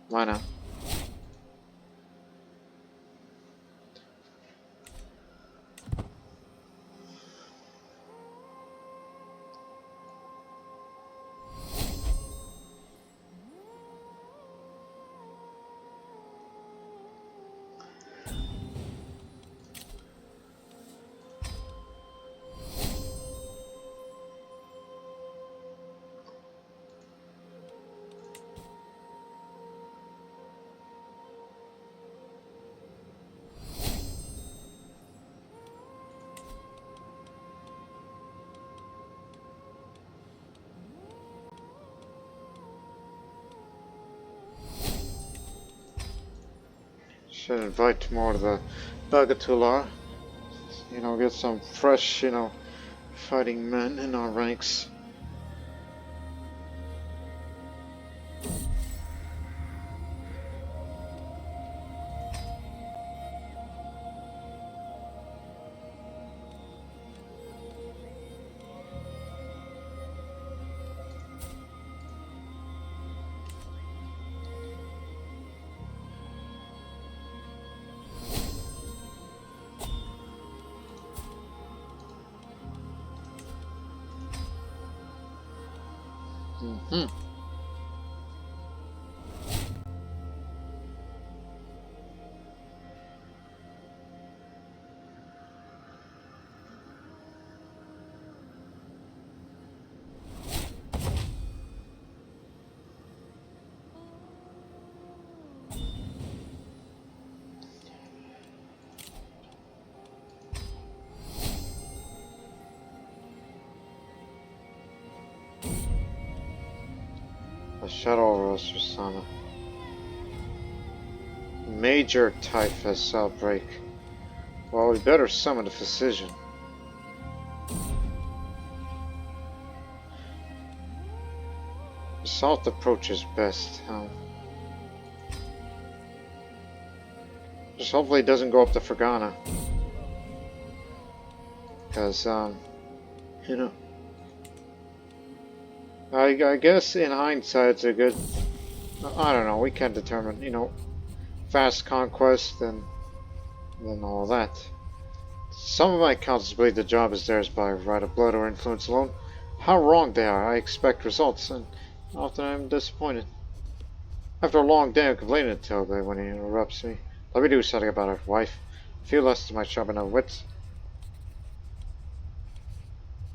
Why not? Should invite more of the Bagatular. Get some fresh, fighting men in our ranks. Mm-hmm. A shadow rose Rosanna. Major typhus outbreak. Well, we better summon the physician. Assault approach is best. Just hopefully it doesn't go up to Fergana. Because, you know, I guess in hindsight it's a good, I don't know, we can't determine, you know, fast conquest and all that. Some of my councils believe the job is theirs by right of blood or influence alone. How wrong they are. I expect results, and often I'm disappointed. After a long day of complaining to Tobe when he interrupts me. Let me do something about our wife. A few lessons might sharpen our wits.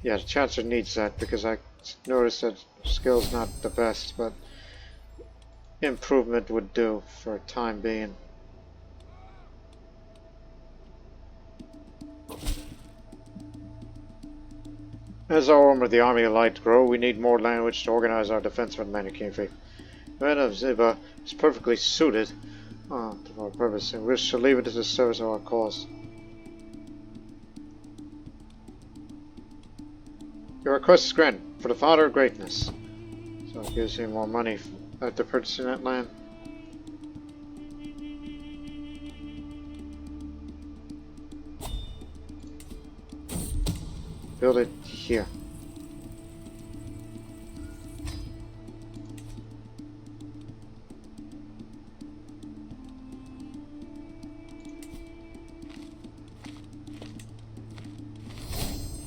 Yeah, the Chancellor needs that because I noticed that skill's not the best, but improvement would do for a time being. As our arm of the Army of Light grow, we need more language to organize our defense for the Manichean faith. Man of Ziba is perfectly suited to our purpose, and we shall leave it to the service of our cause. Your request is granted for the Father of Greatness. So it gives you more money after purchasing that land. Build it here.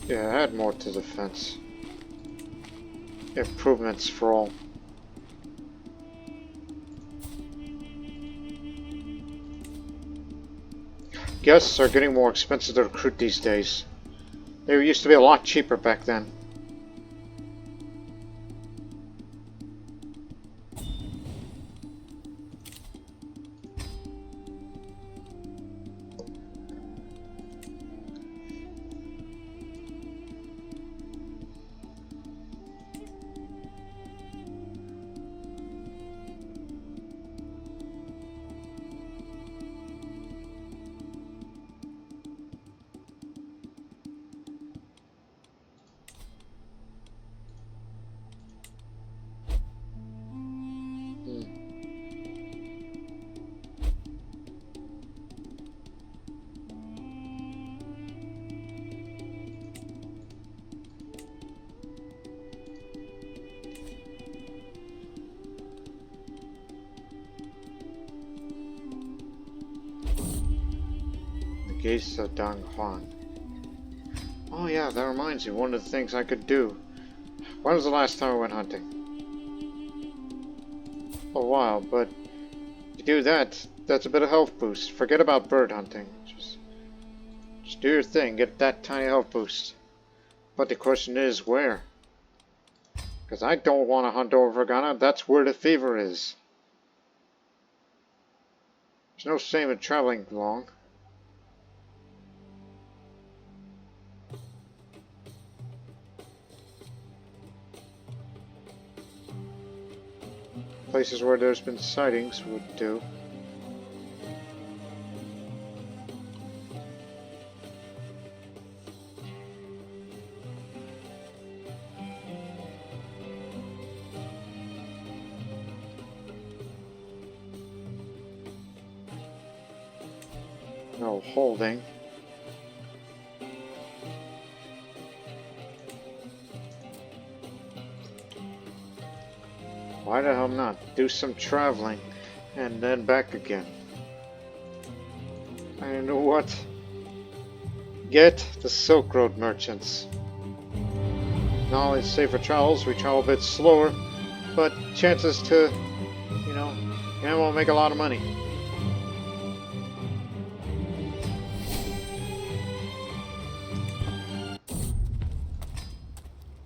Yeah, add more to defense. Improvements for all. Guests are getting more expensive to recruit these days. They used to be a lot cheaper back then. Gates of Donghuan. Oh yeah, that reminds me, one of the things I could do. When was the last time I went hunting? A while, but to do that, that's a bit of health boost. Forget about bird hunting. Just do your thing, get that tiny health boost. But the question is, where? Because I don't want to hunt over Ghana, that's where the fever is. There's no shame in traveling long. Places where there's been sightings would do. No holding. Why the hell not? Do some traveling and then back again. I know what? Get the Silk Road merchants. Not only safer travels, we travel a bit slower, but chances to, you know, we'll make a lot of money.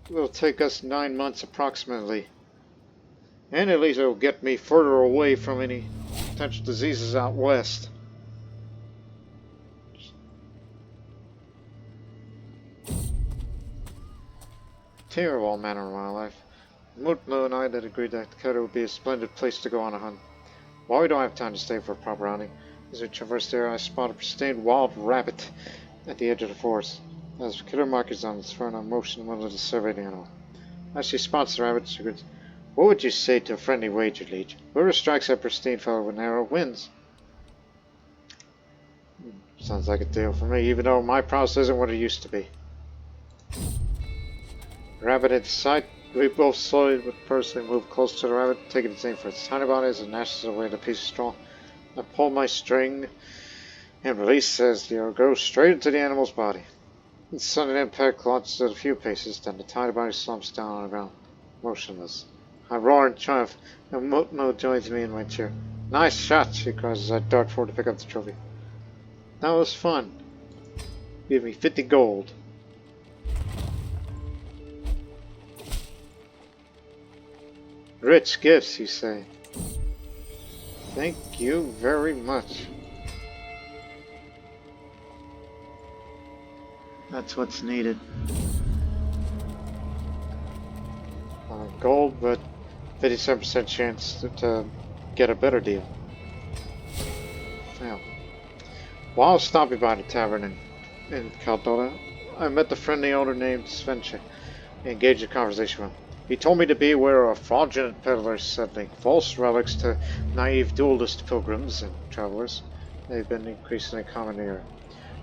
It'll take us 9 months approximately. And at least it'll get me further away from any potential diseases out west. Terrible manner of my life. Mutlu and I had agreed that Dakota would be a splendid place to go on a hunt. While we don't have time to stay for a proper hunting, as we traversed there, I spotted a pristine wild rabbit at the edge of the forest. As killer markers on its front, I motioned one to survey the animal. As she spots the rabbit, she goes, "What would you say to a friendly wager, Leech? Whoever strikes that pristine fellow with an arrow wins." Sounds like a deal for me, even though my prowess isn't what it used to be. The rabbit at sight. We both slowly but personally moved close to the rabbit, taking its aim for its tiny body as it gnashes away at a piece of straw. I pull my string and release as the arrow goes straight into the animal's body. The sudden impact launches it a few paces, then the tiny body slumps down on the ground, motionless. I roar in triumph, and Mutmo joins me in my chair. "Nice shot," she cries as I dart forward to pick up the trophy. "That was fun. Give me 50 gold. "Rich gifts," you say. Thank you very much. That's what's needed. Gold, but 57% chance to get a better deal. Now, while stopping by the tavern in Caldona, I met the friendly owner named Svenche and engaged in conversation with him. He told me to be aware of fraudulent peddlers selling false relics to naive duelist pilgrims and travelers. They've been increasingly common here.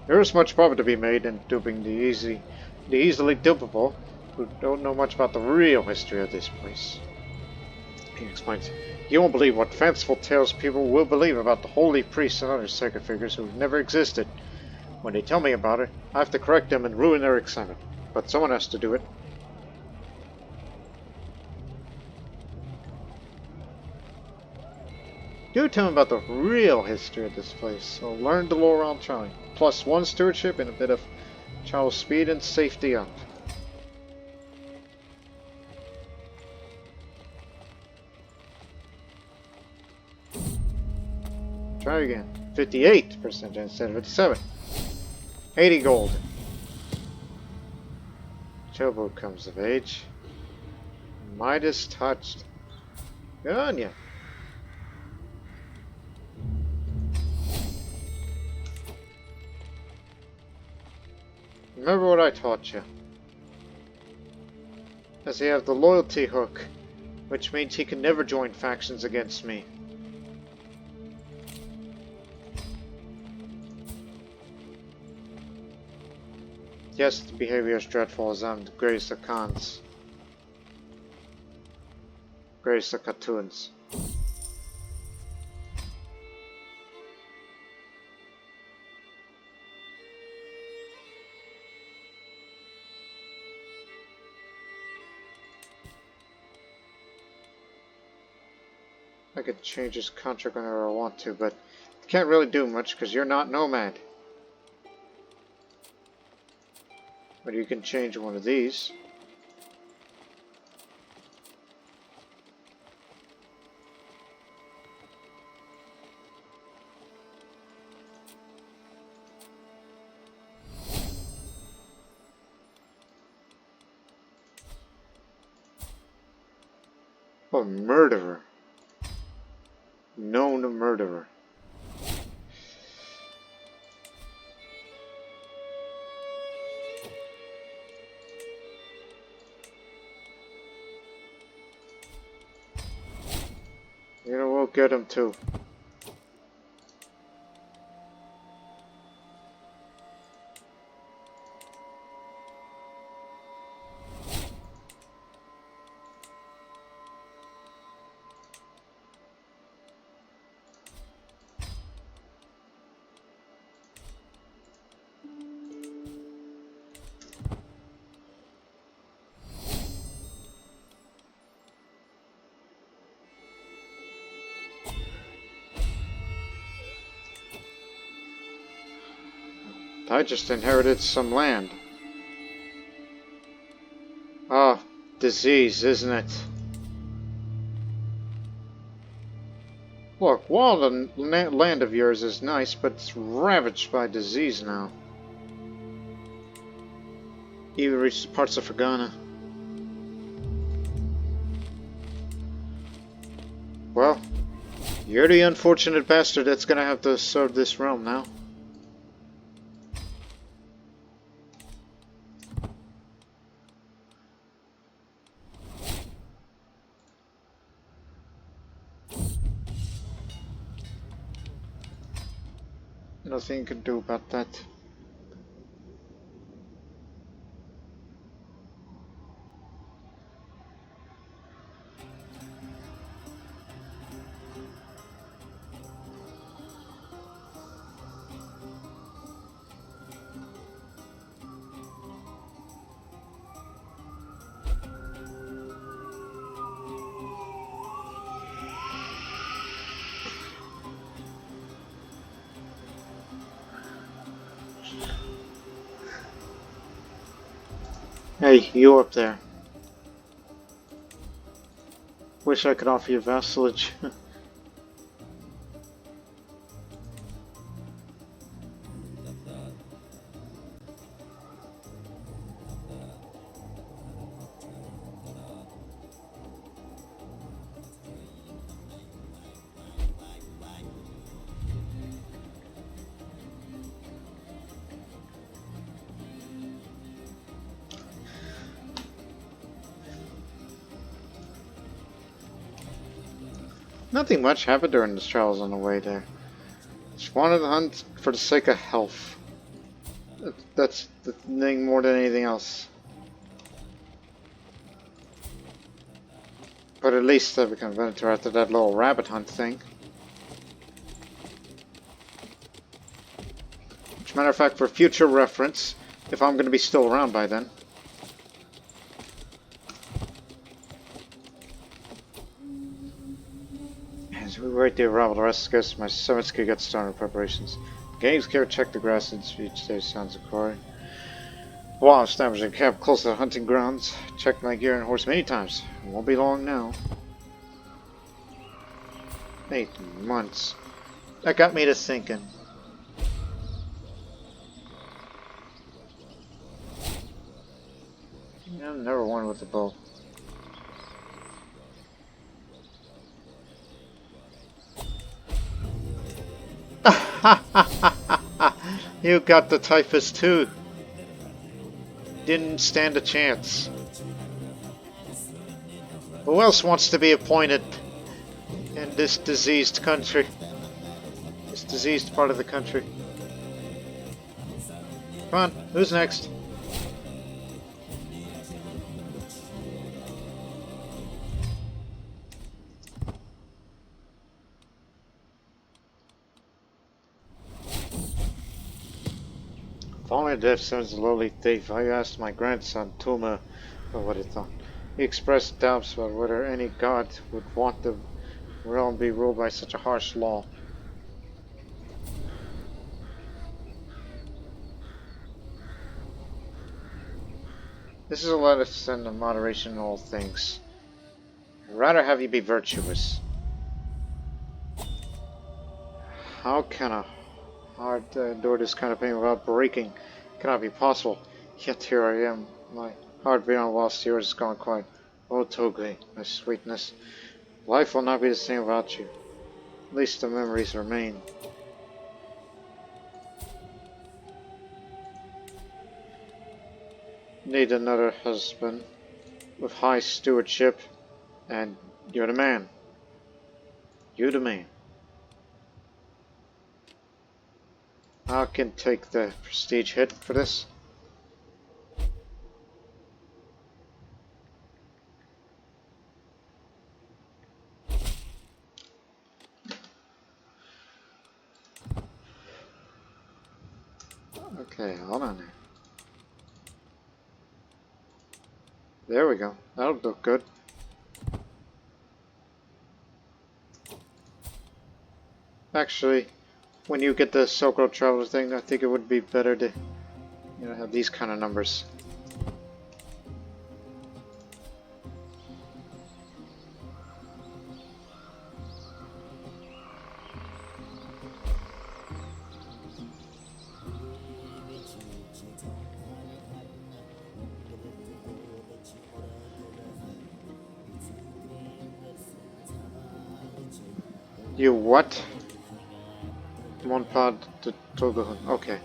There is much profit to be made in duping the easily dupable who don't know much about the real history of this place. He explains, "You won't believe what fanciful tales people will believe about the holy priests and other sacred figures who never existed. When they tell me about it, I have to correct them and ruin their excitement. But someone has to do it." Do tell me about the real history of this place, so learn the lore while trying. Plus 1 stewardship and a bit of travel speed and safety up. Try again. 58% instead of 57. 80 gold. Chobo comes of age. Midas touched. Good on ya. Remember what I taught you. As he have the loyalty hook, which means he can never join factions against me. Yes, the behavior is dreadful as I'm the greatest of cons. Greatest of cartoons. I could change his contract whenever I want to, but can't really do much because you're not Nomad. But you can change one of these. A murderer. Known murderer. You know, we'll get him too. I just inherited some land. Ah, disease, isn't it? Look, while the land of yours is nice, but it's ravaged by disease now. Even reached parts of Fergana. Well, you're the unfortunate bastard that's gonna have to serve this realm now. Nothing you can do about that. Hey, you up there. Wish I could offer you vassalage. Nothing much happened during the trials on the way there. Just wanted to hunt for the sake of health. That's the thing more than anything else. But at least I become better after that little rabbit hunt thing. As a matter of fact, for future reference, if I'm going to be still around by then. As we wait the arrival, the rest of my servants could get started preparations. Games care check the grass each day sounds of quarry. While establishing a camp close to the hunting grounds, checked my gear and horse many times. It won't be long now. 8 months. That got me to thinking. Yeah, I've never won with the bow. You got the typhus too. Didn't stand a chance. Who else wants to be appointed in this diseased country? This diseased part of the country. Come on, who's next? Following death sends a lowly thief. I asked my grandson, Tuma, what he thought. He expressed doubts about whether any god would want the realm be ruled by such a harsh law. This is a letter to send of moderation in all things. I'd rather have you be virtuous. How can a heart endure this kind of pain without breaking? It cannot be possible. Yet here I am. My heart beyond whilst yours is gone quiet. Oh Togli, my sweetness. Life will not be the same without you. At least the memories remain. Need another husband with high stewardship, and you're the man. You the man. I can take the prestige hit for this. Okay, hold on there. There we go. That'll look good. Actually, when you get the Silk Road Traveler thing, I think it would be better to, you know, have these kind of numbers. You what? Monpad to Togohun. Okay.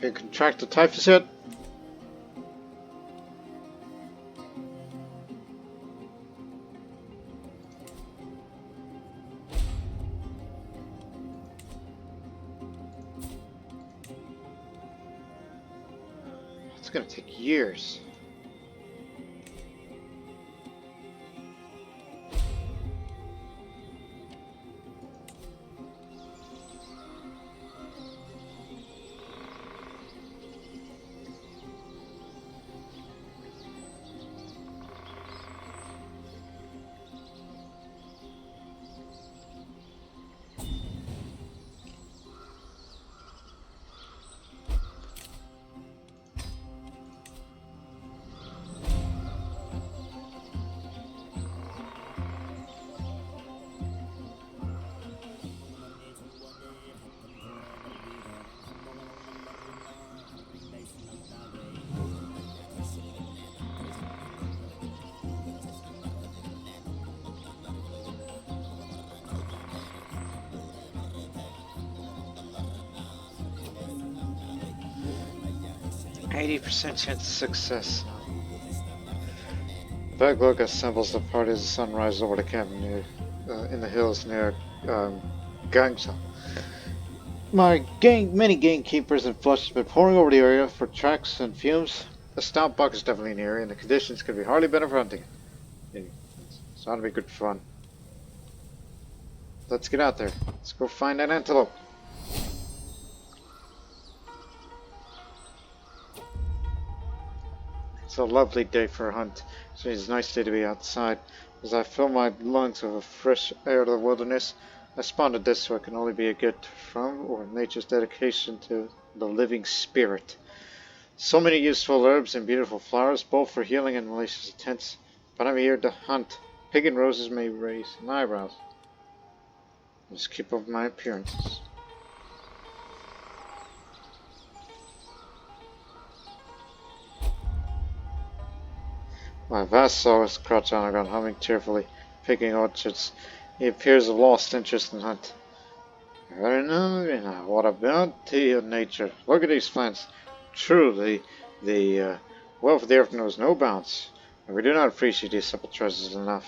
You contract the typhus yet? It's gonna take years. %80 chance of success. Backlog assembles the party as the sun rises over the camp near, in the hills near Gangsa. Many gamekeepers and flush have been pouring over the area for tracks and fumes. A stout buck is definitely in the area, and the conditions could be hardly better for hunting. It's ought to be good fun. Let's get out there. Let's go find that antelope. It's a lovely day for a hunt. So it's a nice day to be outside. As I fill my lungs with the fresh air of the wilderness, I spawned this so it can only be a gift from or nature's dedication to the living spirit. So many useful herbs and beautiful flowers, both for healing and malicious intents. But I'm here to hunt. Pig and roses may raise my eyebrows. Just keep up my appearances. My vassal is crouched on the ground, humming cheerfully, picking orchards. He appears of lost interest in hunt. Very nice. What a bounty of nature. Look at these plants. Truly, the wealth of the earth knows no bounds, and we do not appreciate these simple treasures enough.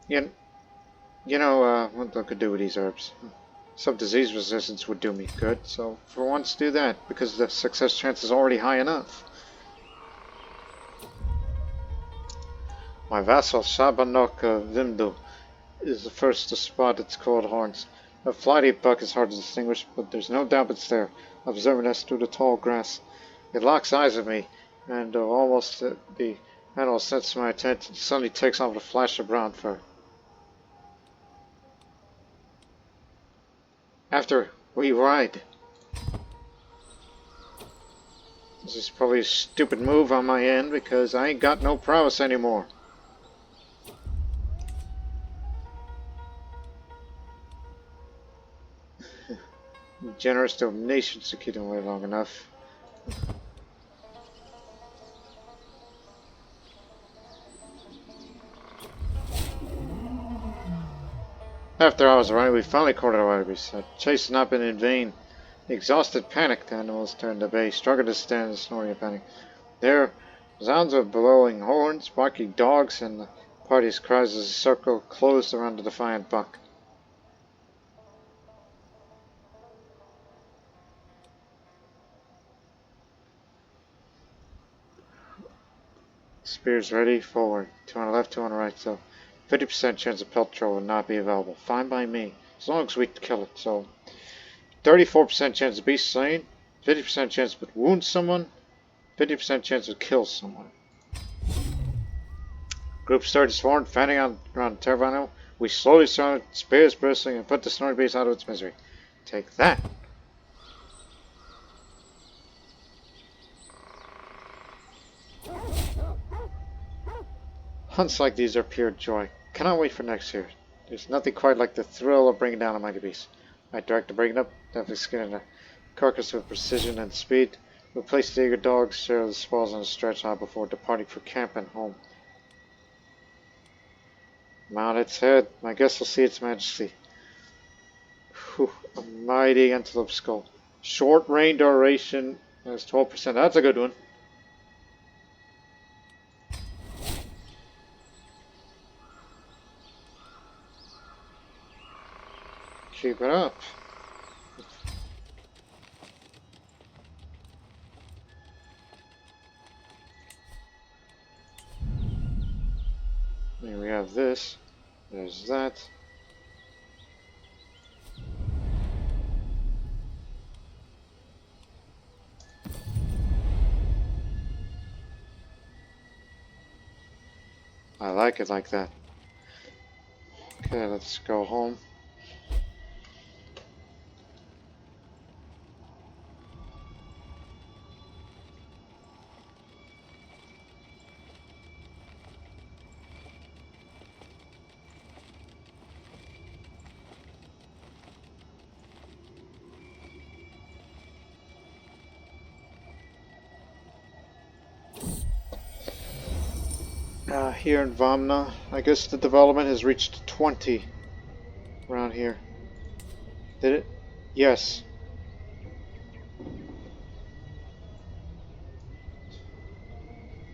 You know what I could do with these herbs? Some disease resistance would do me good, so for once do that, because the success chance is already high enough. My vassal Shabanok Vimdu is the first to spot its cold horns. A flighty buck is hard to distinguish, but there's no doubt it's there, observing us through the tall grass. It locks eyes at me, and almost the animal senses my attention, suddenly takes off with a flash of brown fur. After we ride. This is probably a stupid move on my end because I ain't got no prowess anymore. Generous donations to keep them away long enough. After hours of running, we finally cornered our enemies. Our chase had not been in vain. The exhausted, panicked animals turned to bay, struggling to stand and snoring in panic. There Sounds of blowing horns, barking dogs, and the party's cries as a circle closed around the defiant buck. Spears ready, forward. 2 on the left, 2 on the right, so 50% chance of pelt troll will not be available. Fine by me, as long as we kill it. So 34% chance of beast slain, 50% chance of wound someone, 50% chance of kill someone. Group started swarm, fanning out around Taberna. We slowly surrounded, spears bristling, and put the snoring beast out of its misery. Take that! Hunts like these are pure joy. Cannot wait for next year. There's nothing quite like the thrill of bringing down a mighty beast. I direct to bring it up, definitely skinning the carcass with precision and speed. We place the eager dogs, share the spoils on a stretch out before departing for camp and home. Mount its head, my guest will see its majesty. Whew, a mighty antelope skull. Short range duration is 12%. That's a good one. Keep it up. Here we have this. There's that. I like it like that. Okay, let's go home. Here in Vamna, I guess the development has reached 20 around here. Did it? Yes.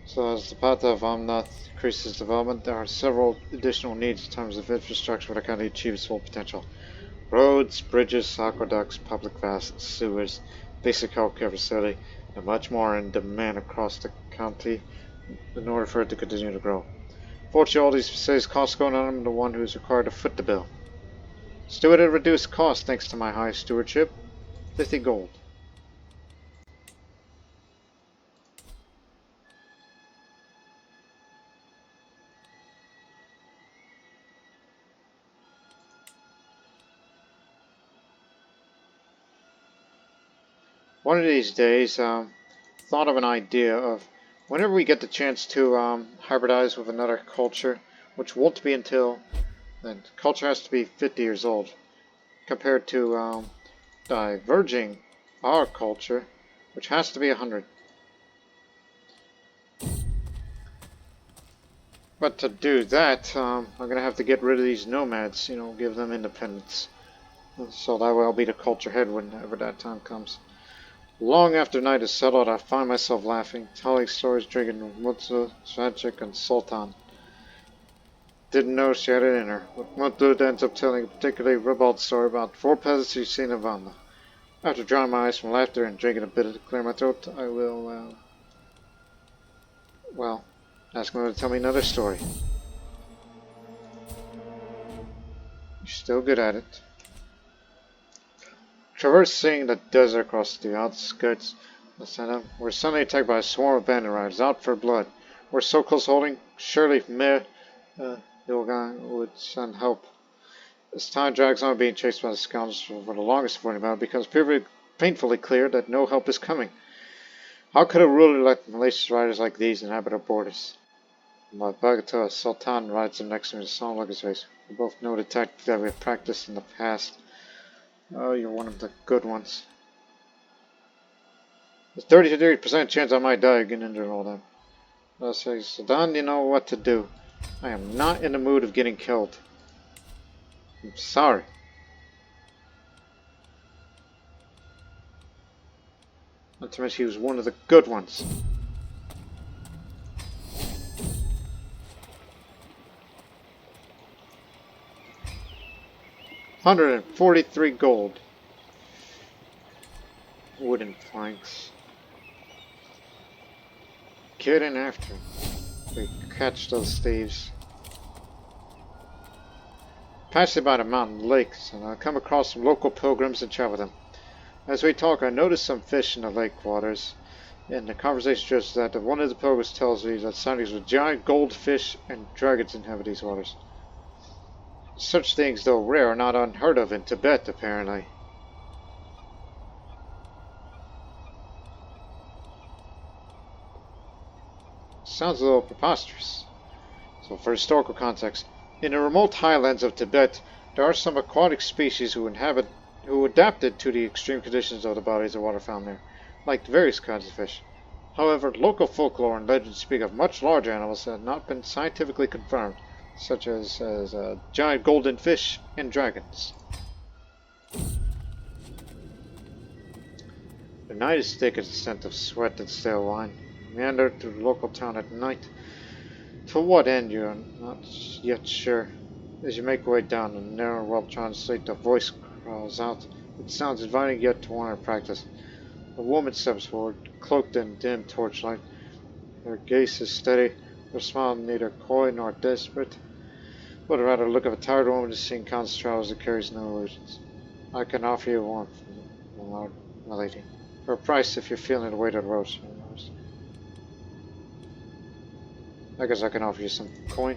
So as the path of Vamna increases development, there are several additional needs in terms of infrastructure that can achieve its full potential. Roads, bridges, aqueducts, public baths, sewers, basic healthcare facility, and much more in demand across the county in order for it to continue to grow. Fortunately, all these facilities cost going on, I'm the one who is required to foot the bill. Steward at reduced cost thanks to my high stewardship. 50 gold. One of these days, thought of an idea of whenever we get the chance to hybridize with another culture, which won't be until the culture has to be 50 years old, compared to diverging our culture, which has to be 100. But to do that, I'm going to have to get rid of these nomads, you know, give them independence. So that way I'll be the culture head whenever that time comes. Long after night is settled, I find myself laughing, telling stories, drinking Mutlu, Svanchik, and Sultan. Didn't know she had it in her, but Mutlu ends up telling a particularly ribald story about 4 peasants she's seen in Vamna. After drying my eyes from laughter and drinking a bit to clear my throat, I will, well, ask them to tell me another story. You're still good at it. Traversing the desert across the outskirts of Santa, we're suddenly attacked by a swarm of bandit riders out for blood. We're so close holding, surely Mir Loulan would send help. As time drags on, being chased by the scoundrels for the longest avoiding battle, it becomes painfully clear that no help is coming. How could a ruler let malicious riders like these inhabit our borders? My Bagatelle Sultan rides him next to me with a solemn look on his face. We both know the tactic that we have practiced in the past. Oh, you're one of the good ones. There's 30 to 30% chance I might die again and all that. I'll say, Sultan, you know what to do. I am not in the mood of getting killed. I'm sorry. Not to mention he was one of the good ones. 143 gold. Wooden planks. Get in after. We catch those thieves. Passing by the mountain lakes, and I come across some local pilgrims and chat with them. As we talk, I notice some fish in the lake waters, and the conversation shows that one of the pilgrims tells me that sightings with giant goldfish and dragons inhabit these waters. Such things, though rare, are not unheard of in Tibet, apparently. Sounds a little preposterous. So, for historical context, in the remote highlands of Tibet, there are some aquatic species who adapted to the extreme conditions of the bodies of water found there, like various kinds of fish. However, local folklore and legends speak of much larger animals that have not been scientifically confirmed, such as giant golden fish and dragons. The night is thick as the scent of sweat and stale wine. Meander through the local town at night. To what end, you're not yet sure. As you make your way down the narrow, well-trodden street, a voice crawls out. It sounds inviting yet to want to practice. A woman steps forward, cloaked in dim torchlight. Her gaze is steady, her smile neither coy nor desperate, but rather the look of a tired woman who's seen countless travels that carries no illusions. I can offer you one, my lady, for a price if you're feeling the weight of the road. I guess I can offer you some coin.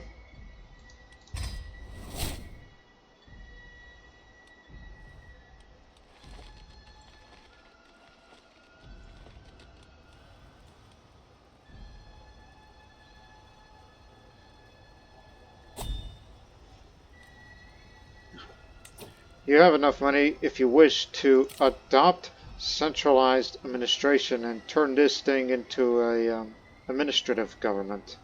You have enough money if you wish to adopt centralized administration and turn this thing into a administrative government,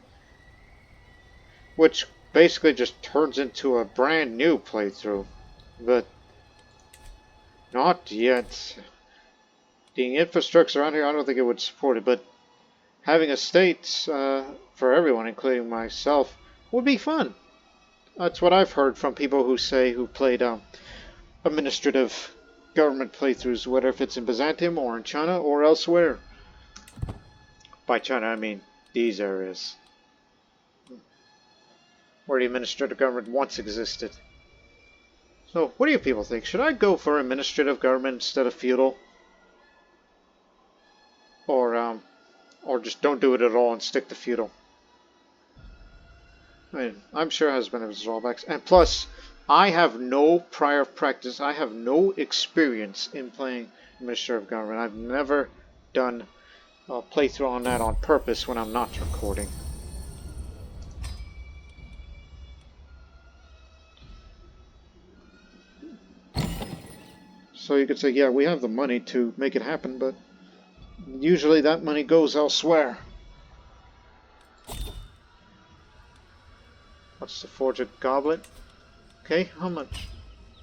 which basically just turns into a brand new playthrough, but not yet. The infrastructure around here, I don't think it would support it, but having a state for everyone, including myself, would be fun. That's what I've heard from people who played administrative government playthroughs, whether if it's in Byzantium or in China or elsewhere. By China, I mean these areas, where the administrative government once existed. So, what do you people think? Should I go for administrative government instead of feudal? Or just don't do it at all and stick to feudal? I mean, I'm sure it has benefits and drawbacks. And plus, I have no prior practice. I have no experience in playing administrative government. I've never done a playthrough on that on purpose when I'm not recording. So you could say, yeah, we have the money to make it happen, but usually that money goes elsewhere. What's the forged goblet? Okay, how much?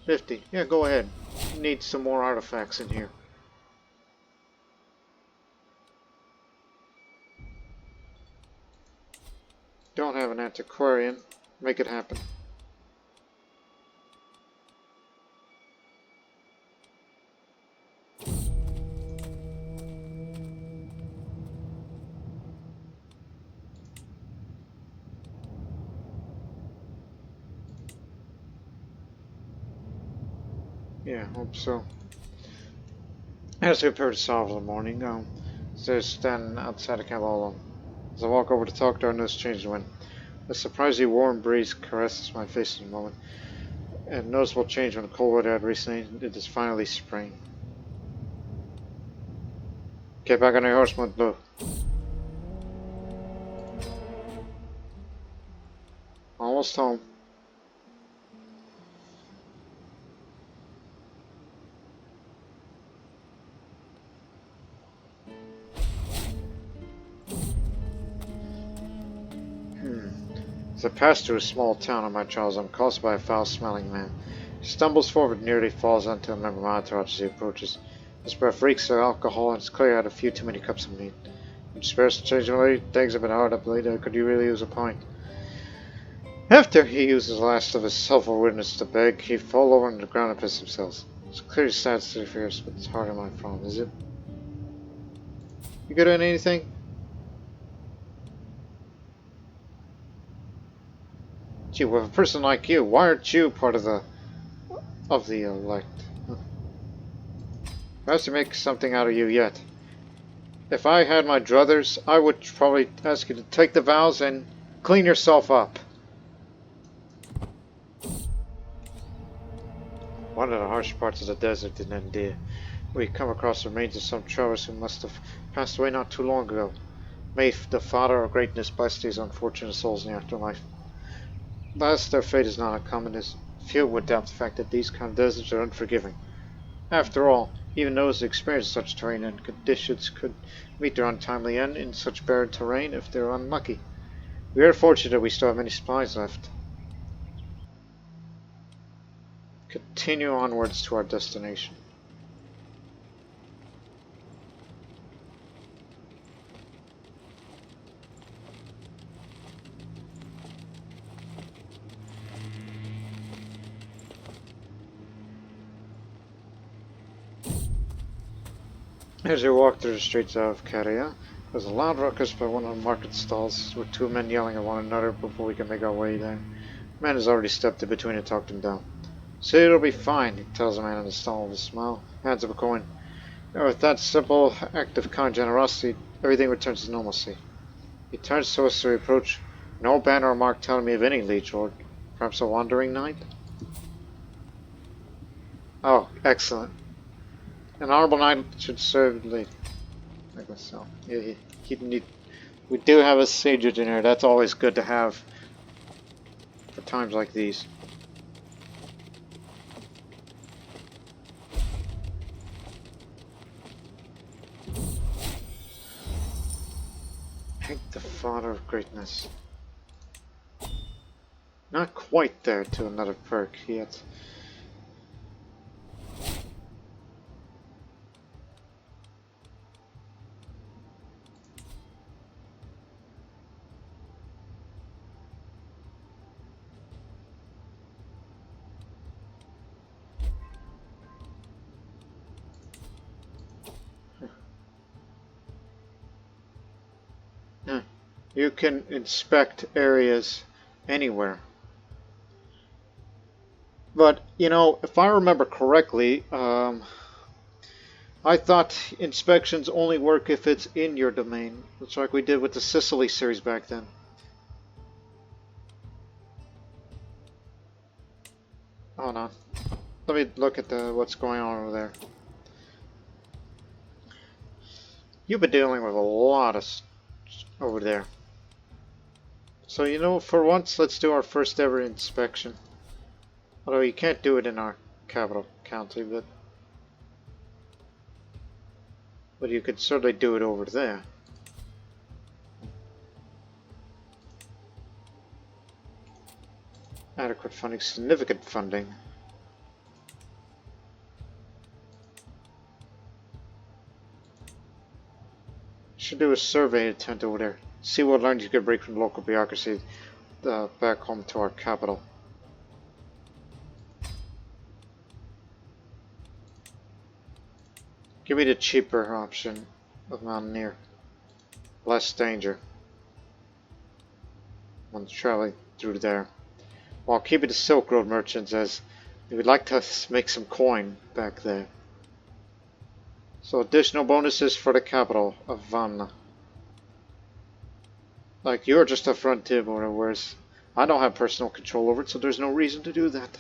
50. Yeah, go ahead. Need some more artifacts in here. Don't have an antiquarian. Make it happen. Yeah, hope so. As we prepare to solve in the morning, there's standing outside the camp all alone. As I walk over to talk to her, I notice change in wind. A surprisingly warm breeze caresses my face in a moment. A noticeable change when the cold weather had recently. It is finally spring. Get back on your horse, Lulu. Almost home. As I pass through a small town on my travels, I'm accosted by a foul-smelling man. He stumbles forward and nearly falls onto a member of my entourage as he approaches. His breath reeks of alcohol, and it's clear I had a few too many cups of meat. I'm dispersed to change my lady. Things have been hard up lately. Could you really use a pint? After he uses the last of his self-awareness to beg, he fall over on the ground and piss himself. It's clearly sad to fierce, but it's hardly my problem, is it? You good at anything? Gee, with a person like you, why aren't you part of the elect? Perhaps to make something out of you yet. If I had my druthers, I would probably ask you to take the vows and clean yourself up. One of the harsh parts of the desert in India, we come across the remains of some travelers who must have passed away not too long ago. May the Father of Greatness bless these unfortunate souls in the afterlife. Thus, their fate is not uncommon, as few would doubt the fact that these kind of deserts are unforgiving. After all, even those who experience such terrain and conditions could meet their untimely end in such barren terrain if they're unlucky. We are fortunate that we still have many supplies left. Continue onwards to our destination. As we walk through the streets of Korea, there's a loud ruckus by one of the market stalls, with two men yelling at one another before we can make our way there. The man has already stepped in between and talked him down. "See, it'll be fine," he tells the man in the stall with a smile, hands up a coin. And with that simple act of kind generosity, everything returns to normalcy. He turns to us to reproach. "No banner or mark telling me of any liege lord. Perhaps a wandering knight?" "Oh, excellent. An honorable knight should serve the..." I guess so. Yeah, we do have a sage in here. That's always good to have for times like these. Thank the Father of Greatness. Not quite there to another perk yet. You can inspect areas anywhere. But, you know, if I remember correctly, I thought inspections only work if it's in your domain. It's like we did with the Sicily series back then. Hold on. Let me look at what's going on over there. You've been dealing with a lot of over there. So, you know, for once, let's do our first ever inspection. Although you can't do it in our capital county, but you could certainly do it over there. Adequate funding, significant funding. Should do a survey attempt over there. See what lines you can break from local bureaucracy back home to our capital. Give me the cheaper option of Mountaineer. Less danger when traveling through there. While keeping the Silk Road merchants, as we would like to make some coin back there. So additional bonuses for the capital of Vanna. Like, you're just a frontier border, whereas I don't have personal control over it, so there's no reason to do that.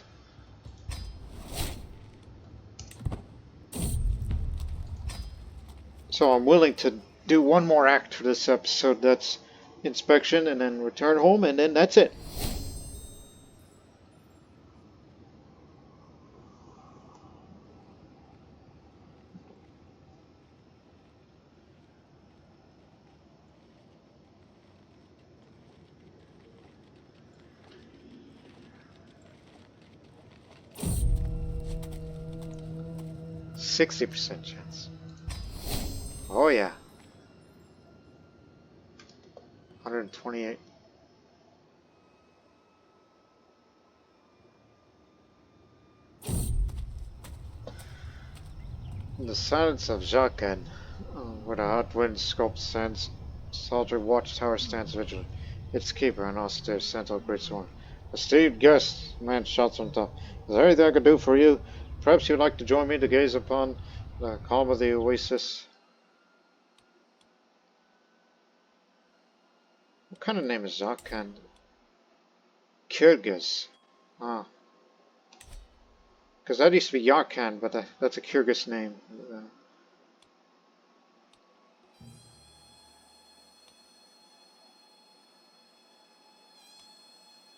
So I'm willing to do one more act for this episode. That's inspection, and then return home, and then that's it. %60 chance. Oh yeah. 128. In the silence of Jacques, where the hot wind sculpts sands, solitary watchtower stands vigilant. Its keeper, an austere sentinel, greets one. Esteemed guest, the man shouts from top. Is there anything I can do for you? Perhaps you'd like to join me to gaze upon the calm of the oasis. What kind of name is Jacques? Kyrgyz. Ah. Because that used to be Yarkhan, but that's a Kyrgyz name.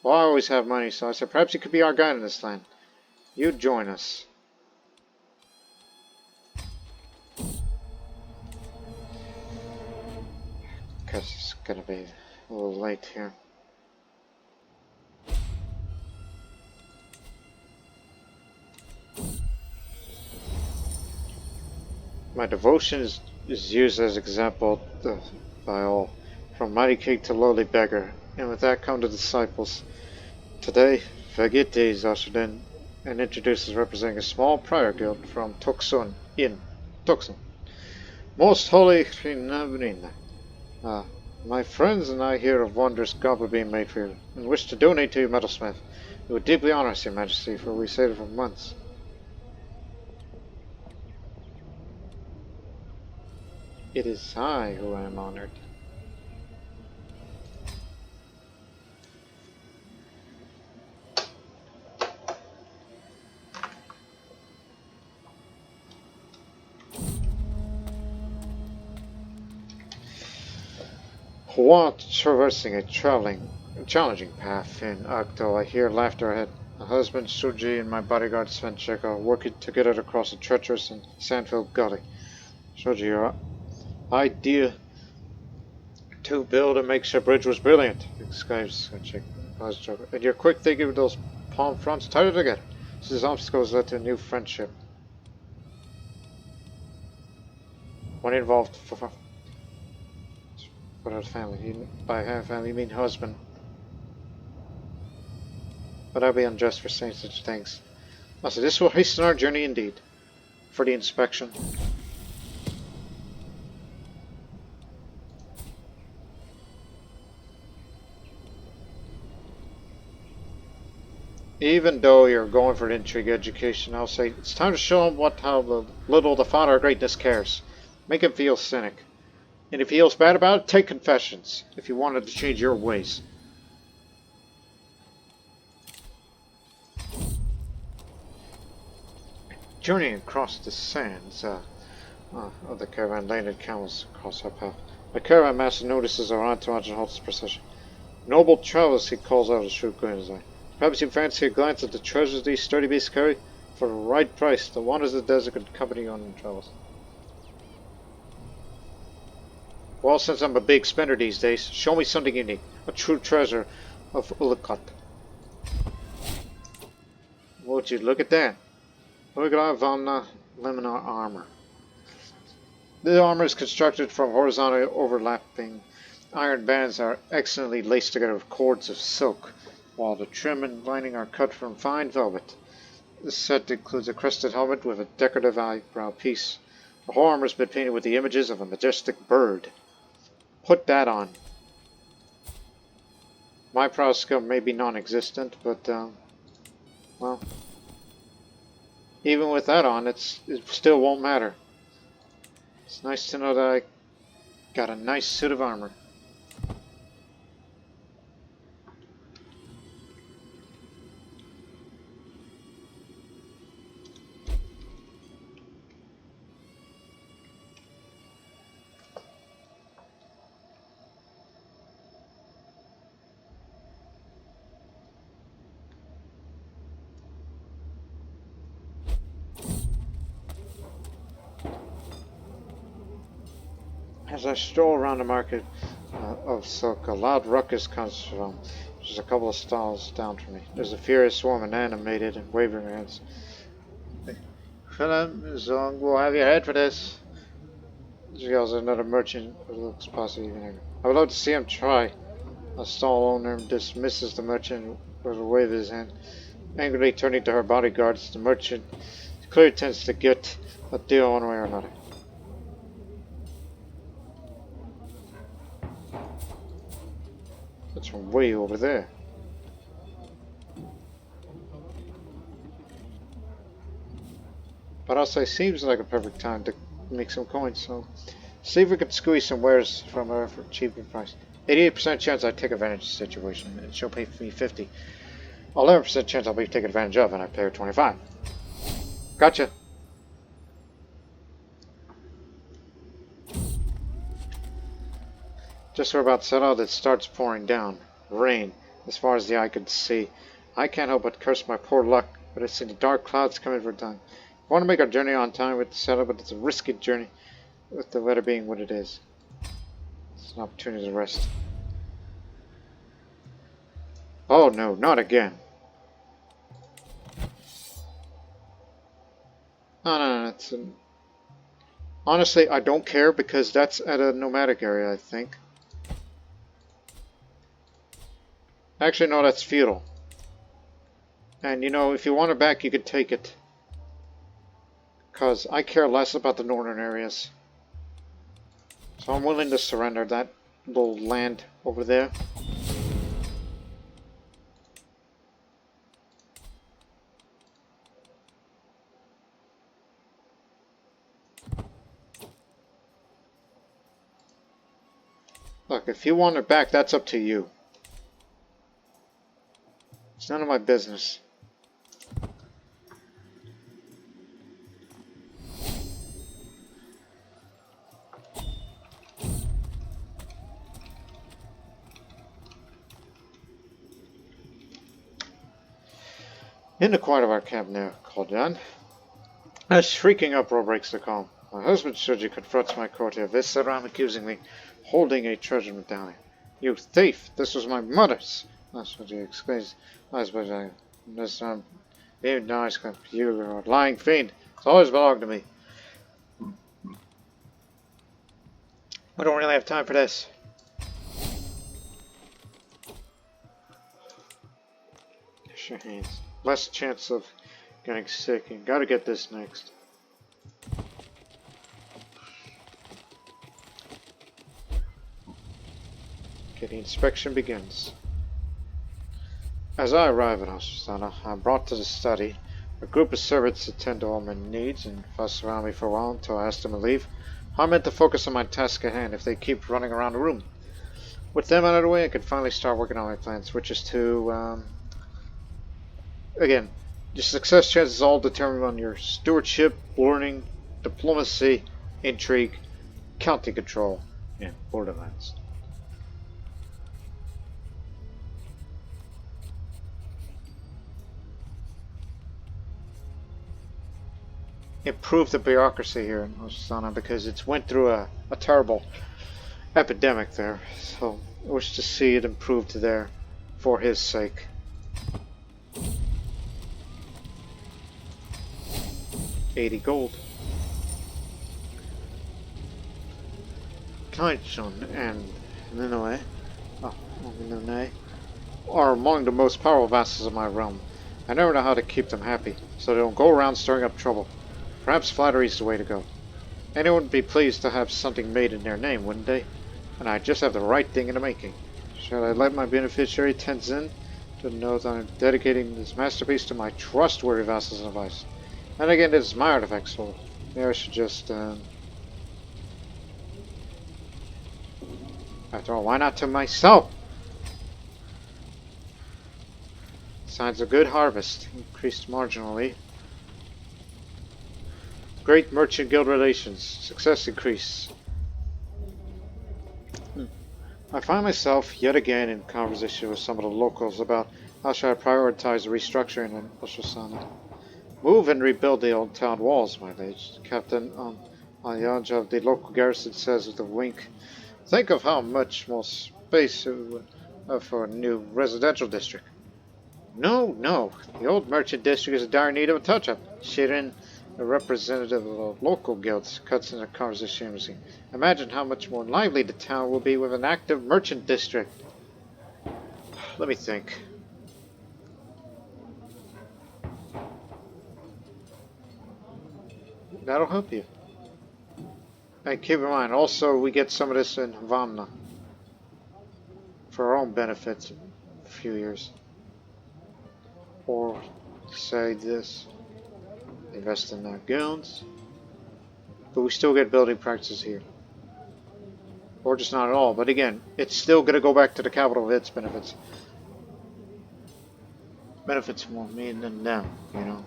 Well, I always have money, so I said, perhaps you could be our guide in this land. You join us. Guess it's gonna be a little late here. My devotion is used as example by all, from mighty king to lowly beggar, and with that come the disciples. Today, VIET is ushered in and introduced as representing a small prior guild from Tucson in Tucson. Most holy Nabrina. My friends and I hear of wondrous goblet being made for you, and wish to donate to you, metalsmith. It would deeply honor us, your majesty, for we saved it for months. It is I who am honored. While traversing a challenging path in Akto, I hear laughter ahead. My husband Suji and my bodyguard Svenchek are working together to cross a treacherous and sand-filled gully. Suji, your idea to build a makeshift bridge was brilliant, exclaims Svenchek. And your quick thinking with those palm fronts tighter together. These obstacles led to a new friendship. One involved for our family. By family, you mean husband. But I'll be unjust for saying such things. Also, this will hasten our journey indeed. For the inspection. Even though you're going for an intrigue education, I'll say it's time to show him how little the Father of Greatness cares. Make him feel cynic. And if he feels bad about it, take confessions. If you wanted to change your ways. Journeying across the sands of the caravan, landed camels across our path. The caravan master notices our entourage and halts the procession. Noble travelers, he calls out a shrewd grin in his eye. Perhaps you fancy a glance at the treasures these sturdy beasts carry? For the right price, the wonders of the desert could accompany you on your travels. Well, since I'm a big spender these days, show me something unique. A true treasure of Ulukot. Would you look at that? Look at our Valna Liminar armor. The armor is constructed from horizontally overlapping iron bands that are excellently laced together with cords of silk, while the trim and lining are cut from fine velvet. This set includes a crested helmet with a decorative eyebrow piece. The whole armor has been painted with the images of a majestic bird. Put that on. My prowess skill may be non-existent, but, well, even with that on, it still won't matter. It's nice to know that I got a nice suit of armor. As I stroll around the market of silk, a loud ruckus comes from just a couple of stalls down from me. There's a furious woman, animated and waving her hands. Philip, Zong, we'll have your head for this. She yells at another merchant who looks possibly even angry. I would love to see him try. A stall owner dismisses the merchant with a wave of his hand. Angrily turning to her bodyguards, the merchant clearly tends to get a deal one way or another. That's from way over there. But also, it seems like a perfect time to make some coins, so see if we can squeeze some wares from her for a cheaper price. 88% chance I take advantage of the situation, and she'll pay me 50. 11% chance I'll be taken advantage of, and I pay her 25. Gotcha. Just we're about settled, it starts pouring down. Rain, as far as the eye could see. I can't help but curse my poor luck, but it's in the dark clouds coming for time. I want to make our journey on time with the setup, but it's a risky journey, with the weather being what it is. It's an opportunity to rest. Oh no, not again. No, it's an... Honestly, I don't care because that's at a nomadic area, I think. Actually, no, that's feudal. And you know, if you want it back, you could take it. Because I care less about the northern areas. So I'm willing to surrender that little land over there. Look, if you want it back, that's up to you. It's none of my business. In the quiet of our camp near Loulan, a shrieking uproar breaks the calm. My husband Shoji confronts my courtier, this around accusing me, holding a treasure medallion. You thief! This was my mother's! That's what he exclaims. I suppose I... This time, being nice, you are a lying fiend. It's always belonged to me. We don't really have time for this. Wash your hands. Less chance of getting sick, and gotta get this next. Okay, the inspection begins. As I arrive at Hospital, I'm brought to the study. A group of servants attend to all my needs and fuss around me for a while until I ask them to leave. I'm meant to focus on my task at hand if they keep running around the room. With them out of the way, I can finally start working on my plans, which is to, again, your success chances all determined on your stewardship, learning, diplomacy, intrigue, county control, and borderlands. Improve the bureaucracy here in Osana because it's went through a terrible epidemic there. So I wish to see it improved there for his sake. $80 gold. Kaichan and Ninoe are among the most powerful vassals of my realm. I never know how to keep them happy, so they don't go around stirring up trouble. Perhaps flattery is the way to go. Anyone would be pleased to have something made in their name, wouldn't they? And I just have the right thing in the making. Shall I let my beneficiary Tenzin to know that I'm dedicating this masterpiece to my trustworthy vassals and advice? And again, this is my artifact, so maybe I should just, after all, why not to myself? Signs of good harvest, increased marginally. Great merchant guild relations, success increase. I find myself yet again in conversation with some of the locals about how should I prioritize the restructuring in Oshosana. Move and rebuild the old town walls, my liege. Captain Ayanja of the local garrison says with a wink. Think of how much more space it would have for a new residential district. No. The old merchant district is in dire need of a touch-up. Shirin, a representative of the local guilds, cuts in the conversation shamelessly. Imagine how much more lively the town will be with an active merchant district. Let me think. That'll help you. And keep in mind, also we get some of this in Vamna for our own benefits in a few years. Or say this, invest in our guilds, but we still get building practices here. Or just not at all, but again, it's still going to go back to the capital of its benefits. Benefits more me than them, you know.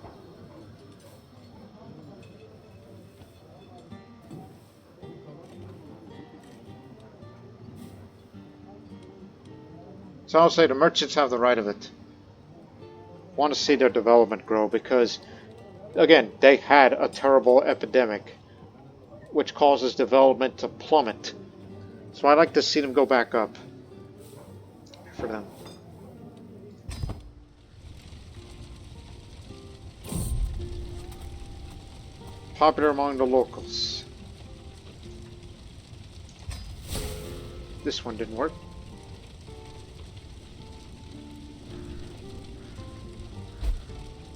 So I'll say the merchants have the right of it. Want to see their development grow because, again, they had a terrible epidemic which causes development to plummet. So I'd like to see them go back up for them. Popular among the locals. This one didn't work.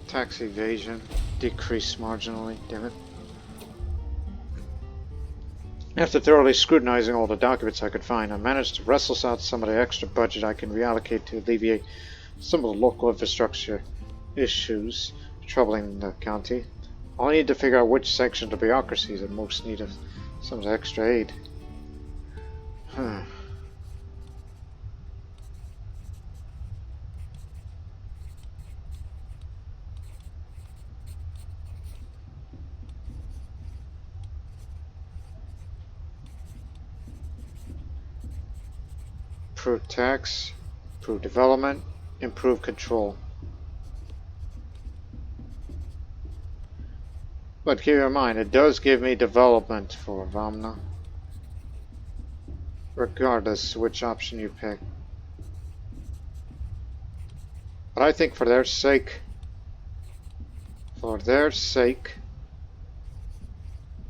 Tax evasion decreased marginally, damn it. After thoroughly scrutinizing all the documents I could find, I managed to wrestle out some of the extra budget I can reallocate to alleviate some of the local infrastructure issues troubling the county. I'll need to figure out which section of the bureaucracy is in most need of some extra aid. Improve tax, improve development, improve control. But keep in mind, it does give me development for Vamna, regardless which option you pick. But I think for their sake,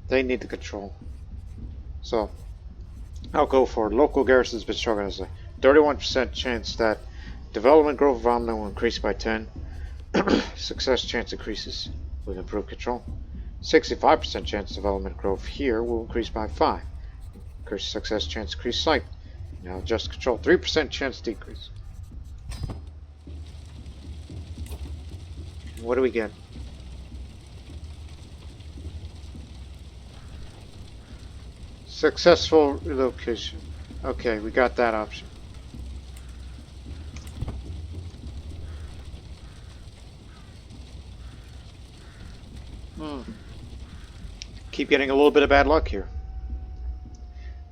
they need the control. So I'll go for local garrisons been struggling as a 31% chance that development growth of Vamna will increase by 10. Success chance increases with improved control. 65% chance development growth here will increase by 5. Increase success chance increase slightly. Now adjust control. 3% chance decrease. What do we get? Successful relocation. Okay, we got that option. Keep getting a little bit of bad luck here.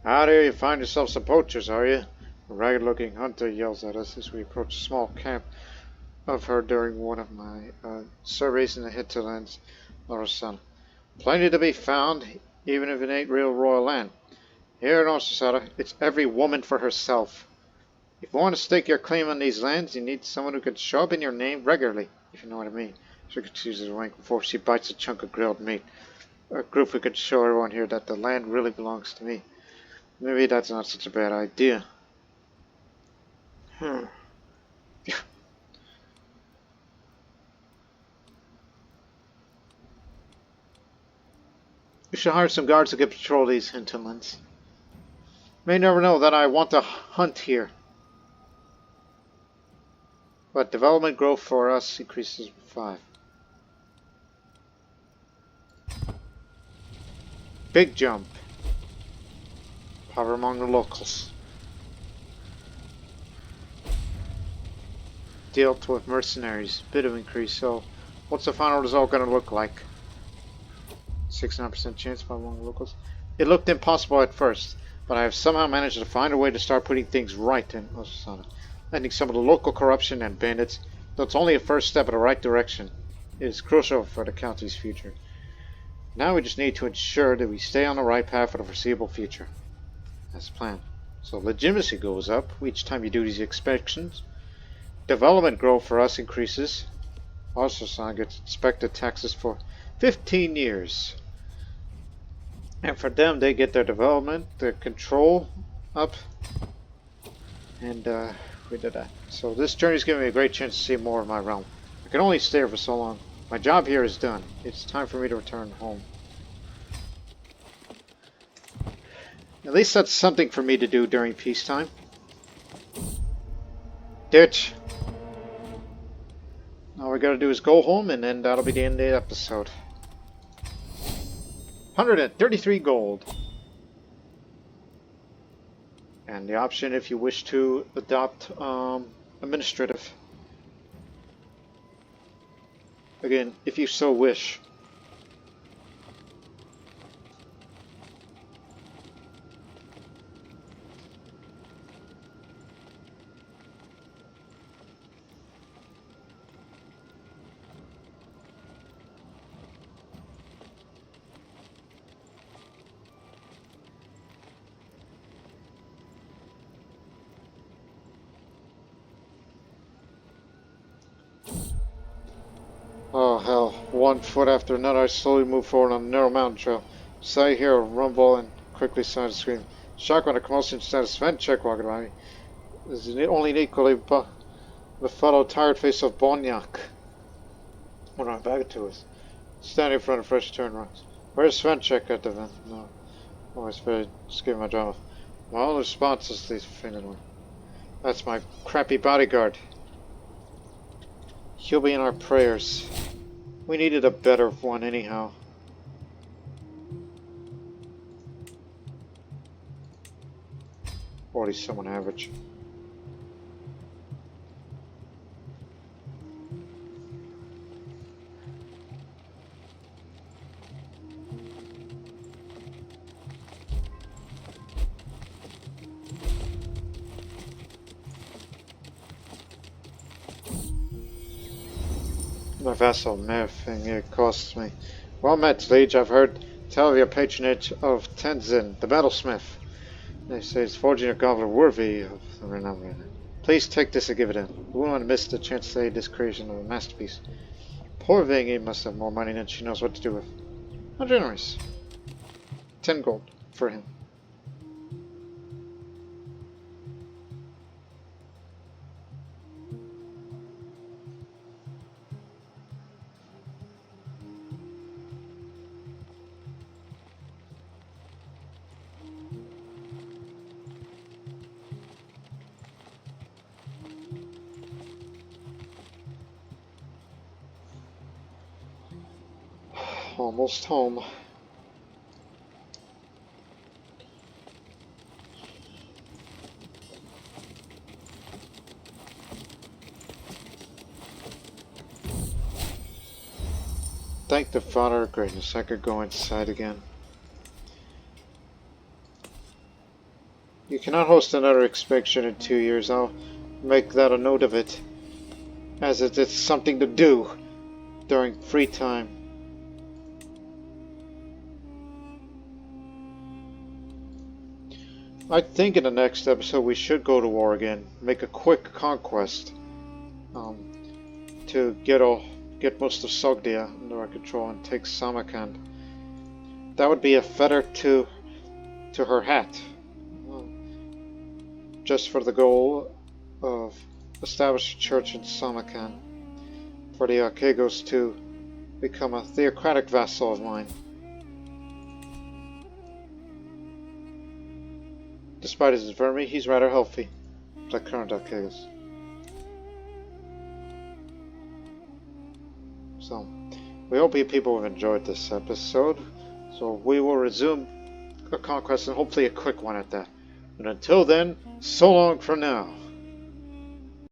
Out here you find yourself some poachers, are you? A ragged-looking hunter yells at us as we approach a small camp of her during one of my surveys in the hinterlands of Orson. Plenty to be found, even if it ain't real royal land. Here in Crusader, it's every woman for herself. If you want to stake your claim on these lands, you need someone who can show up in your name regularly, if you know what I mean. She confuses her rank before she bites a chunk of grilled meat. A group who could show everyone here that the land really belongs to me. Maybe that's not such a bad idea. You should hire some guards who can patrol these hinterlands. May never know that I want to hunt here. But development growth for us increases by 5. Big jump. Power among the locals. Dealt with mercenaries. Bit of increase. So, what's the final result going to look like? 69% chance by among the locals. It looked impossible at first, but I have somehow managed to find a way to start putting things right in Osasana. Ending some of the local corruption and bandits, though it's only a first step in the right direction. It is crucial for the county's future. Now we just need to ensure that we stay on the right path for the foreseeable future. That's the plan. So legitimacy goes up each time you do these inspections. Development growth for us increases. Osasana gets expected taxes for 15 years. And for them, they get their development, their control up. And we did that. So this journey is giving me a great chance to see more of my realm. I can only stay here for so long. My job here is done. It's time for me to return home. At least that's something for me to do during peacetime. Ditch. All we gotta do is go home, and then that'll be the end of the episode. 133 gold. And the option if you wish to adopt administrative. Again, if you so wish. Oh hell, one foot after another I slowly move forward on a narrow mountain trail. Sight here, rumble, and quickly started to scream. Shocked when a commotion status vent check walking by me. This is only an equally befuddled, tired face of Bonyak. What am I back to us? Standing in front of fresh turn rocks. Where's Sven check at the vent? No. Always better just give my job off. My only response is these fainted one. That's my crappy bodyguard. He'll be in our prayers. We needed a better one anyhow. Or he's someone average. My vassal, everything it costs me. Well met, liege. I've heard tell of your patronage of Tenzin, the battlesmith. They say it's forging a goblet worthy of the renown. Please take this and give it in. We won't want to miss the chance to aid this creation of a masterpiece. Poor Vingy must have more money than she knows what to do with. How generous. 10 gold for him. Almost home. Thank the Father of Greatness, I could go inside again. You cannot host another expedition in 2 years. I'll make that a note of it, as it's something to do during free time. I think in the next episode we should go to war again, make a quick conquest to get most of Sogdia under our control and take Samarkand. That would be a feather to her hat, just for the goal of establishing a church in Samarkand, for the Archegos to become a theocratic vassal of mine. Despite his infirmity, he's rather healthy, like current Archegos. So, we hope you people have enjoyed this episode. So we will resume a conquest, and hopefully a quick one at that. And until then, so long for now.